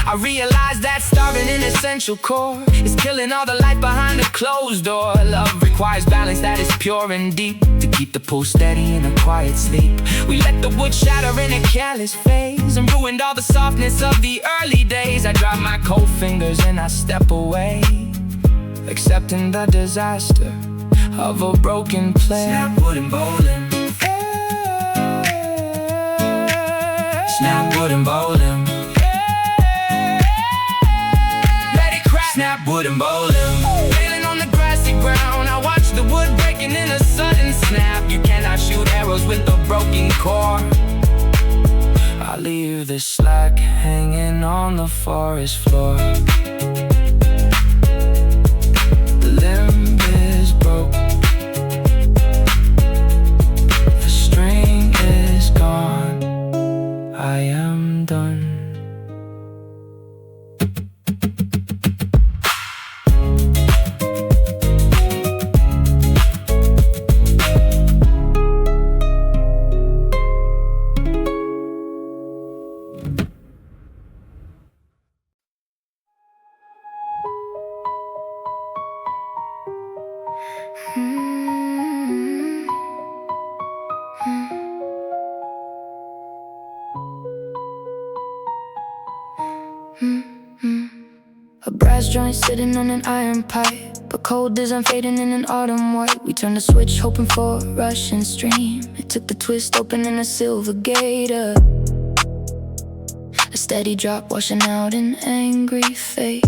I realize that starving an essential core is killing all the light behind a closed door. Love requires balance that is pure and deep, to keep the pull steady in a quiet sleep. We let the wood shatter in a careless phase and ruined all the softness of the early days. I drop my cold fingers and I step away, accepting the disaster of a broken play. Snap wooden bowling. Snap wooden bowling. Snap wooden bowling, failing on the grassy ground. I watch the wood breaking in a sudden snap. You cannot shoot arrows with a broken core. I leave the slack hanging on the forest floor. The limb is broke, the string is gone. I am done. A brass joint sitting on an iron pipe, but cold isn't fading in an autumn white. We turned the switch hoping for a rushing stream. It took the twist opening a silver gate up. A steady drop washing out an angry fate.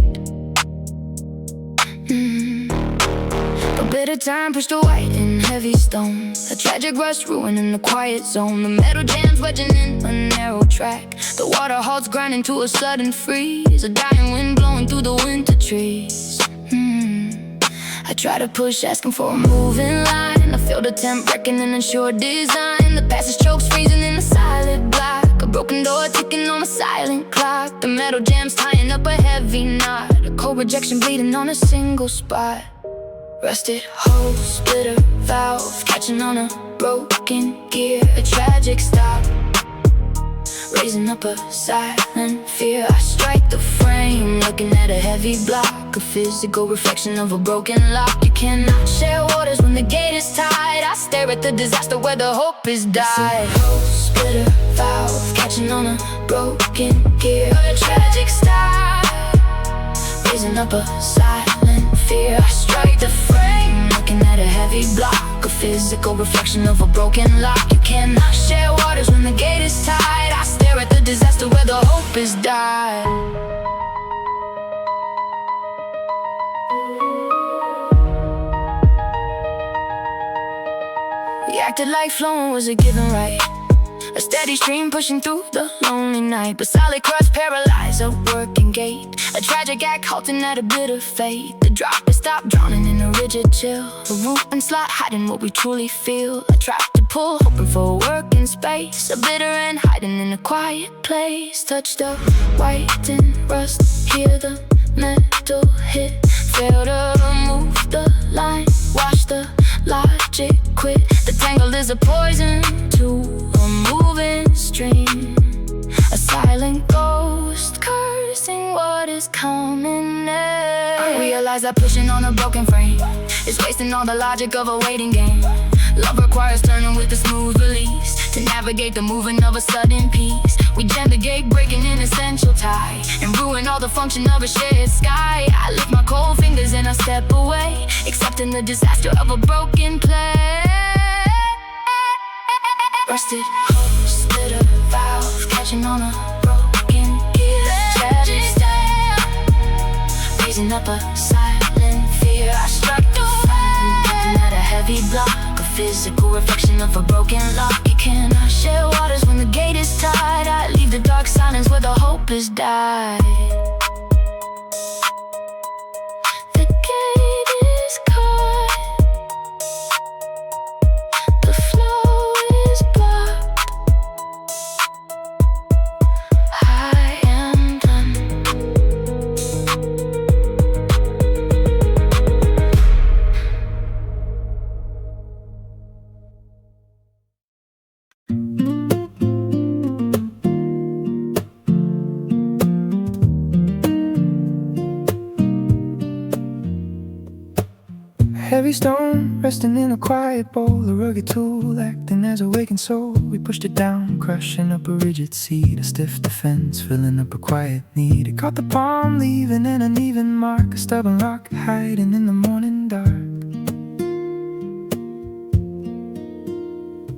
But bitter time pushed a white and heavy stone, a tragic rust ruining the quiet zone. The metal jams wedging in a narrow track, the water halts grinding to a sudden freeze, a dying wind blowing through the winter trees. I try to push, asking for a moving line. I feel the temp wrecking an unsure design. The passage chokes, freezing in a silent block, a broken door ticking on a silent clock. The metal jams tying up a heavy knot, a cold rejection bleeding on a single spot. Rusted hose, splitter valve, catching on a broken gear, a tragic stop, raising up a silent fear. I strike the frame, looking at a heavy block, a physical reflection of a broken lock. You cannot share waters when the gate is tied. I stare at the disaster where the hope is died. Hose, splitter valve, catching on a broken gear, a tragic stop, raising up a silent fear. I strike the frame, looking at a heavy block, a physical reflection of a broken lock. You cannot share waters when the gate is tied. I stare at the disaster where the hope is died. We acted like flowing was a given right, a steady stream pushing through the lonely night. But solid crust paralyzed a working gate, a tragic act halting at a bitter fate. The drop is stopped, drowning in a rigid chill, a root and slot hiding what we truly feel. A trap to pull, hoping for a working space, a bitter end hiding in a quiet place. Touch the white and rust, hear the metal hit, fail to remove the line, wash the logic quit. The tangle is a poison to a moving stream, a silent ghost cursing what is coming next. I realize that pushing on a broken frame is wasting all the logic of a waiting game. Love requires turning with a smooth release to navigate the moving of a sudden peace. We jam the gate, breaking an essential tie, and ruin all the function of a shared sky. I lift my cold fingers and I step away, accepting the disaster of a broken play. Rusted hose, splitter valve, catching on a broken gear, tragic step, raising up a silent fear. I strike the frame, looking at a heavy block, a physical reflection of a broken lock. You cannot share waters when the gate is tied. I leave the dark silence where the hope is died. The gate is caught, the flow is blocked, I am done. Heavy stone resting in a quiet bowl, a rugged tool acting as a waking soul. We pushed it down, crushing up a rigid seed, a stiff defense filling up a quiet need. It caught the palm, leaving an uneven mark, a stubborn rock hiding in the morning dark.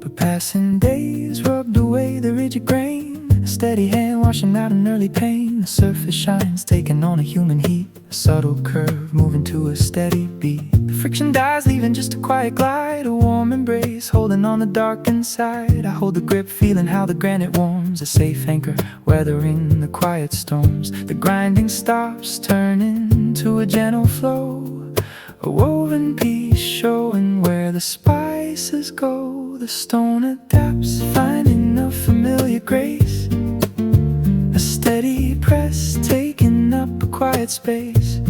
But passing days rubbed away the rigid grain, a steady hand washing out an early pain. The surface shines, taking on a human heat, a subtle curve moving to a steady beat. The friction dies, leaving just a quiet glide, a warm embrace holding on the dark inside. I hold the grip, feeling how the granite warms, a safe anchor weathering the quiet storms. The grinding stops, turning to a gentle flow, a woven piece showing where the spices go. The stone adapts, finding a familiar grace, a steady press taking up a quiet space.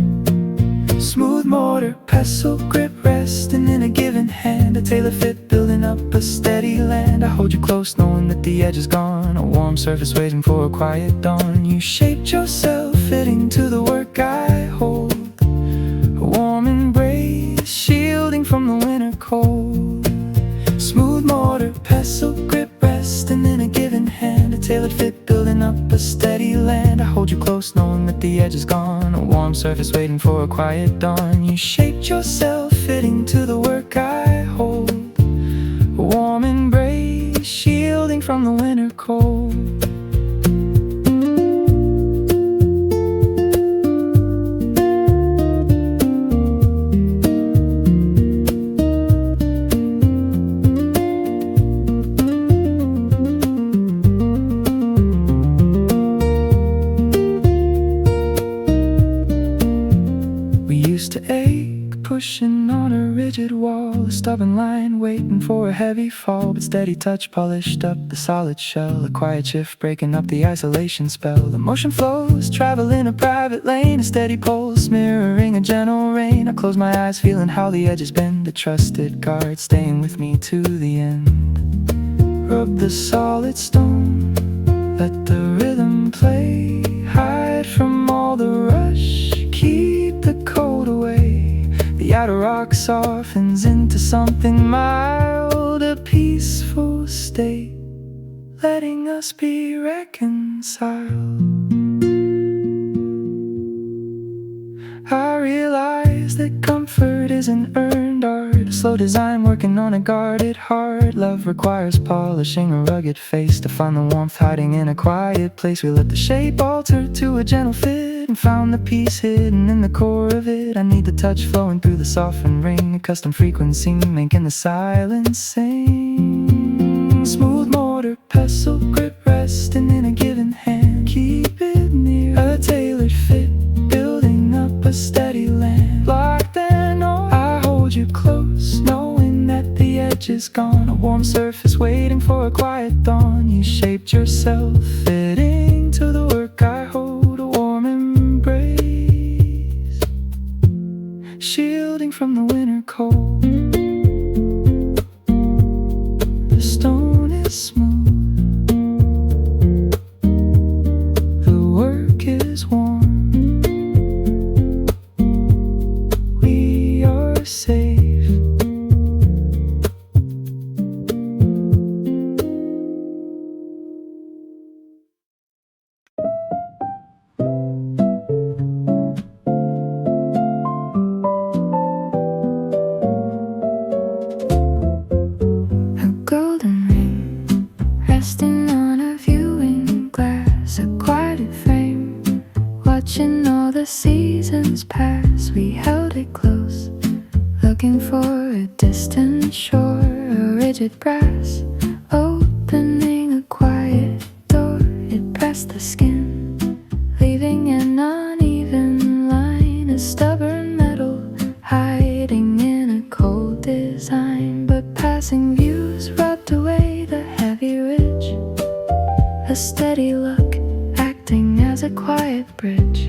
Smooth mortar, pestle grip resting in a given hand, a tailor fit building up a steady land. I hold you close knowing that the edge is gone, a warm surface waiting for a quiet dawn. You shaped yourself fitting to the work I hold, a warm embrace shielding from the winter cold. Smooth mortar, pestle grip resting in a given hand, a tailored fit building up a steady land. I hold you close knowing that the edge is gone, a warm surface waiting for a quiet dawn. You shaped yourself fitting to the work I hold, a warm embrace shielding from the winter cold. pushing on a rigid wall, a stubborn line waiting for a heavy fall. But steady touch polished up the solid shell, a quiet shift breaking up the isolation spell. The motion flows, traveling a private lane, a steady pulse mirroring a gentle rain. I close my eyes, feeling how the edges bend, a trusted guard staying with me to the end. Rub the solid stone, let the rhythm play, hide from all the rush, keep the cold away. The outer rock softens into something mild, a peaceful state, letting us be reconciled. I realize that comfort isn't earned art, a slow design working on a guarded heart. Love requires polishing a rugged face to find the warmth hiding in a quiet place. We let the shape alter to a gentle fit and found the peace hidden in the core of it. I need the touch flowing through the softened ring, a custom frequency making the silence sing. Smooth mortar, pestle grip resting in a given hand, keep it near a tailored fit, building up a steady land. Locked and on, I hold you close, knowing that the edge is gone, a warm surface waiting for a quiet dawn. You shaped yourself, fitting to the work I hold, a warm embrace, shielding from the winter cold. The stone is smooth, the work is warm, we are safe. A golden ring resting on a viewing glass, a quieted frame, watching all the seasons pass. We held it close, looking for a distant shore, a rigid brass opening a quiet door. It pressed the skin, leaving an uneven line, a stubborn metal hiding in a cold design. But passing views rubbed away the heavy ridge, a steady look acting as a quiet bridge.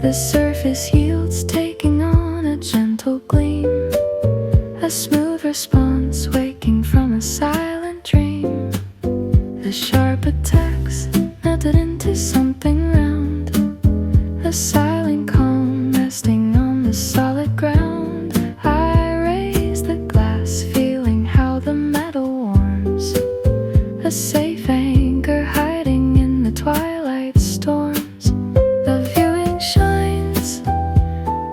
The surface yields, taking on a gentle gleam, a smooth response waking from a silent dream. The sharp attacks melted into something round, a silent calm resting on the solid ground. I raise the glass, feeling how the metal warms, a safe anchor hiding in the twilight storms. The viewing shines,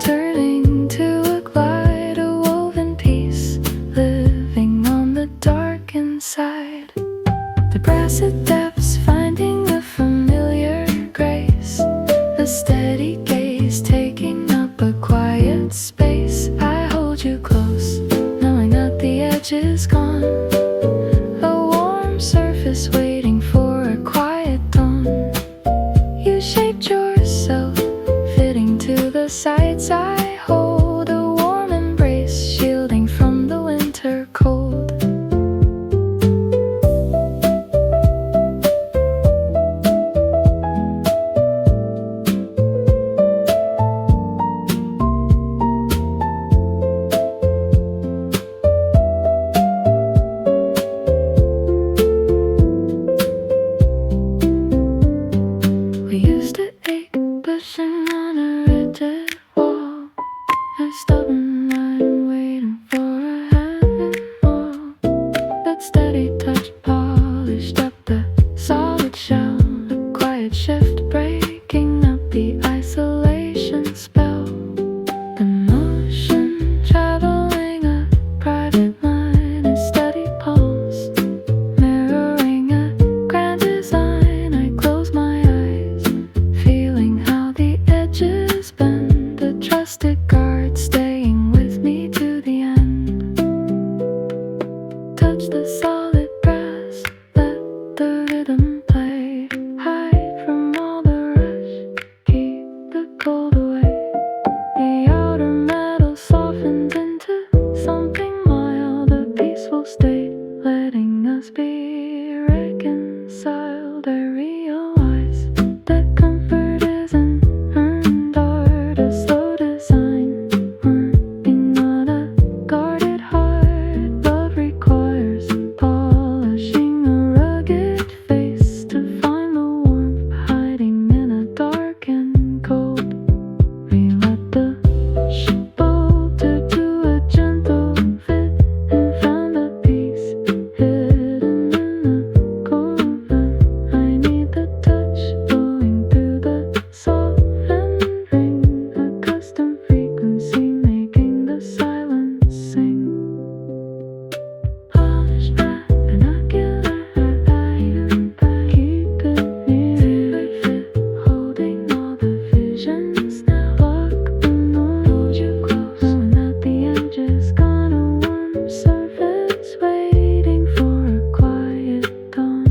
turning to a glide, a woven piece, living on the dark inside. The brassed depths finding a familiar grace, a steady gaze taking up a quiet space. I hold you close, knowing that the edge is gone, a warm surface waiting for a quiet dawn. You shaped yourself, fitting to the sights I hold, a warm embrace shielding from the winter cold. We used to ache, pushing on a rigid wall, a stubborn line waiting for a handle. That steady touch polished up the solid shell, a quiet shift breaking up the isolation spell. The motion traveling a private line, a steady pulse mirroring a grand design. I close my eyes, feeling how the edges bend, a trusted guard staying with me to the end. Touch the solid brass, let the rhythm play, hide from all reconciled, I realize that comfort isn't earned art, a slow design. Working not a guarded heart, love requires polishing a rugged face to find the warmth hiding in a dark and cold. We let the ship alter to a gentle fit and found a peace hidden in the grooving. I need the touch flowing through the softened ring, a custom frequency making the silence sing. Polish that binocular item back, keep it near fit, holding all the visions now. Lock the noise, hold you close, knowing that the edge is gonna warm surface, waiting for a quiet dawn.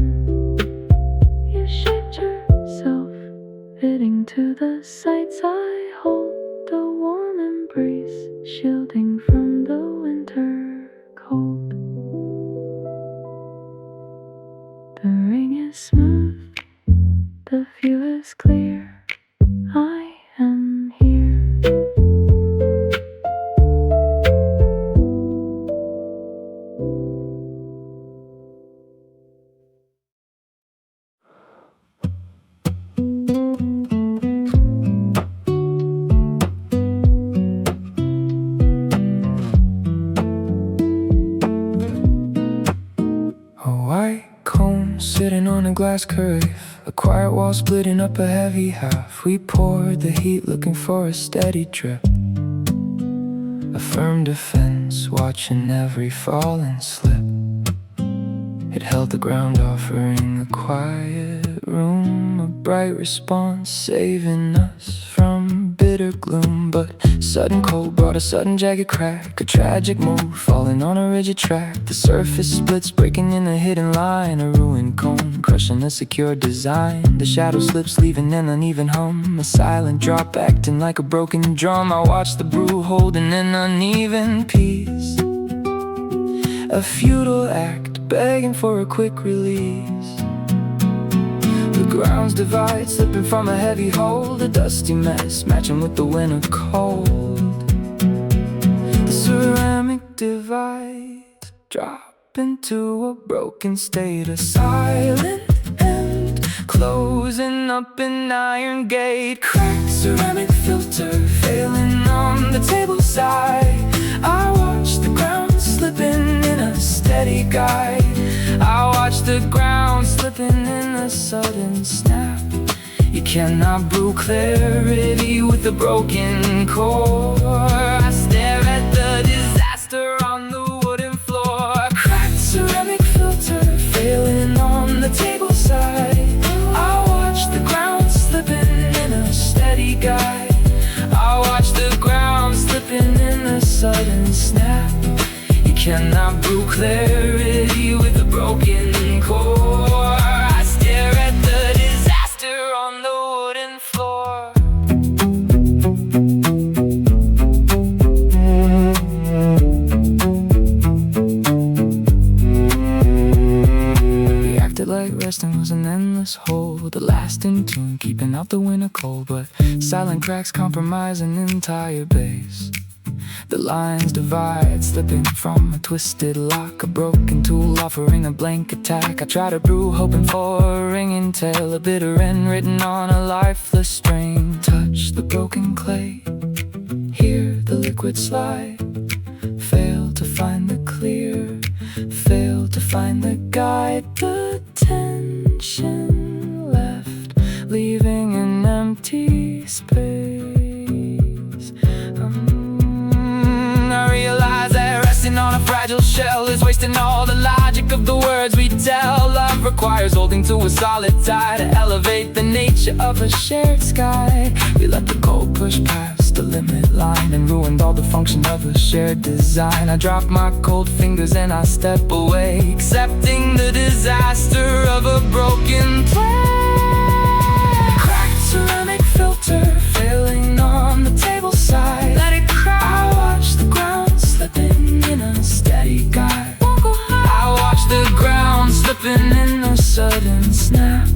You shaped yourself, fitting to the sights I hold, a warm embrace, shielding from the winter cold. The ring is smooth, the view is clear, I am here. A white comb sitting on a glass carafe, a quiet wall splitting up a heavy half. We poured the heat looking for a steady drip, a firm defense watching every fall and slip. It held the ground, offering a quiet room, a bright response, saving us from bitter gloom. But sudden cold brought a sudden jagged crack, a tragic move, falling on a rigid track. The surface splits, breaking in a hidden line, a ruined cone, crushing a secure design. The shadow slips, leaving an uneven hum, a silent drop, acting like a broken drum. I watched the brew, holding an uneven piece, a futile act, begging for a quick release. The grounds divide, slipping from a heavy hold, a dusty mess, matching with the winter cold. The ceramic divides, drop into a broken state, a silent end, closing up an iron gate. Cracked ceramic filter, failing on the table side. I watched the ground slipping in a steady guide. I watched the ground slipping in a sudden snap. You cannot brew clarity with a broken core. I stare at the disaster on the wooden floor. Cracked ceramic filter, failing on the table side. I watched the ground slipping in a steady guide. I watched the ground slipping in a sudden snap. You cannot brew clarity with a broken core. I stare at the disaster on the wooden floor. We acted like resting was an endless hole, the last in tune, keeping out the winter cold. But silent cracks compromise an entire base. The lines divide, slipping from a twisted lock, a broken tool offering a blank attack. I try to brew, hoping for a ringing tale, a bitter end written on a lifeless string. Touch the broken clay, hear the liquid slide. Fail to find the clear, fail to find the guide. The tension left, leaving an empty space. I realize that resting on a fragile shell is wasting all the logic of the words we tell. Love requires holding to a solid tie to elevate the nature of a shared sky. We let the cold push past the limit line and ruined all the function of a shared design. I drop my cold fingers and I step away, accepting the disaster of a broken plan. Cracked ceramic filter, failing on the table side. Let it cry. I watch the ground slipping in a steady guide. I watch the ground slipping in a a sudden snap.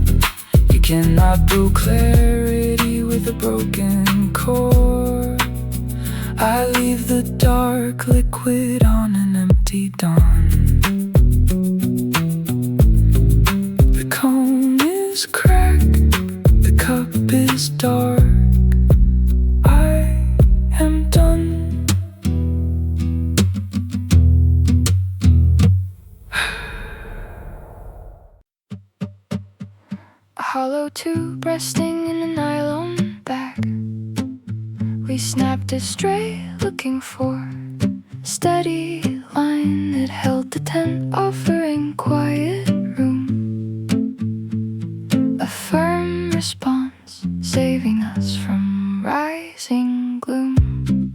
You cannot do clarity with a broken chord. I leave the dark liquid on an empty dawn. The cone is cracked, the cup is dark. I am done. A hollow tube resting in a nylon bag. We snapped it straight, looking for a steady line that held the tent, offering quiet room. A firm response, saving us from rising gloom.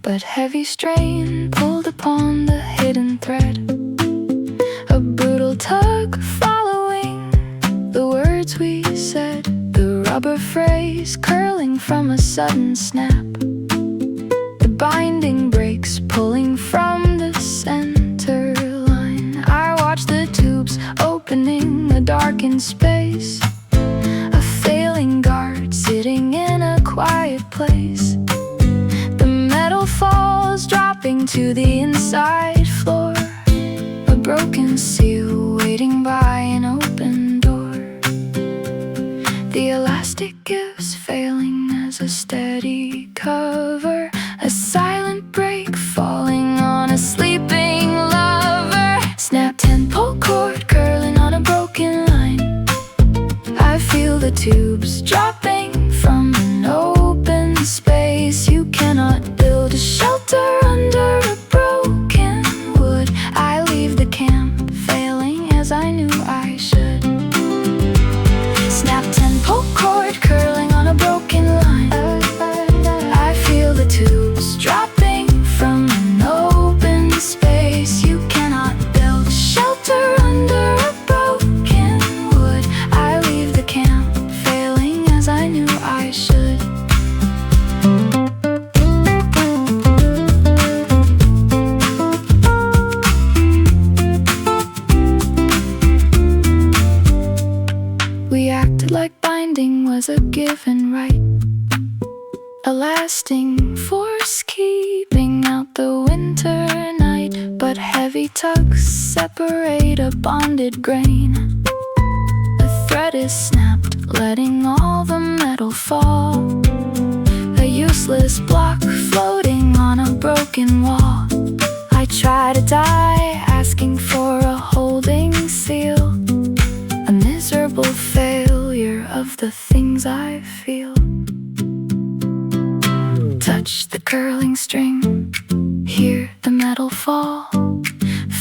But heavy strain pulled upon the hidden thread. A brutal tug following the words we said. The rubber phrase curling from a sudden snap. The binding breaks pulling from the center line. I watch the tubes opening a darkened space. A failing guard sitting in a quiet place. The metal falls dropping to the inside floor. A broken seal waiting by an open door. The elastic gives failing as a steady cover. A silent break falling on a sleeping lover. Snap tempo cord curling on a broken line. I feel the tubes dropping from an open space. You cannot build a shelter under a broken wood. I leave the camp failing as I knew I should. Snap tempo cord curling on a broken line. I feel the tubes dropping from an open space. You cannot build shelter under a broken wood. I leave the camp failing as I knew I should. We acted like binding was a given right. A lasting force keeping out the winter night. But heavy tugs separate a bonded grain. A thread is snapped, letting all the metal fall. A useless block floating on a broken wall. I try to die, asking for a holding seal. A miserable failure of the things I feel. Touch the curling string, hear the metal fall.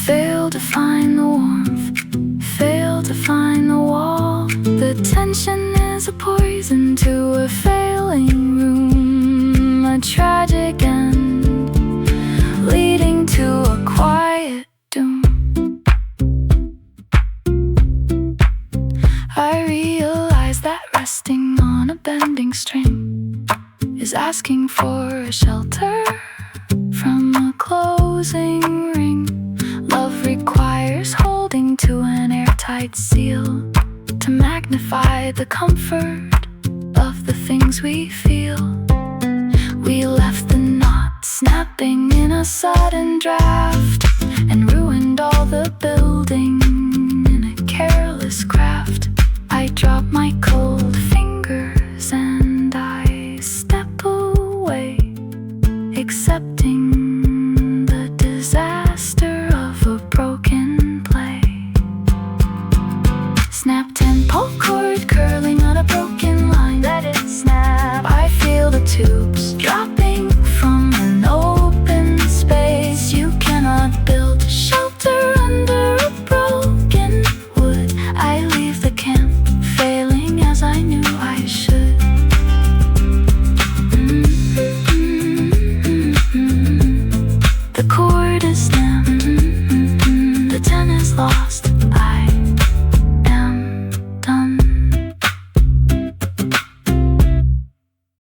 Fail to find the warmth, fail to find the wall. The tension is a poison to a failing room. A tragic end, leading to a quiet doom. I realize that resting on a bending string is asking for a shelter from a closing ring. Love requires holding to an airtight seal to magnify the comfort of the things we feel. We left the knot snapping in a sudden draft.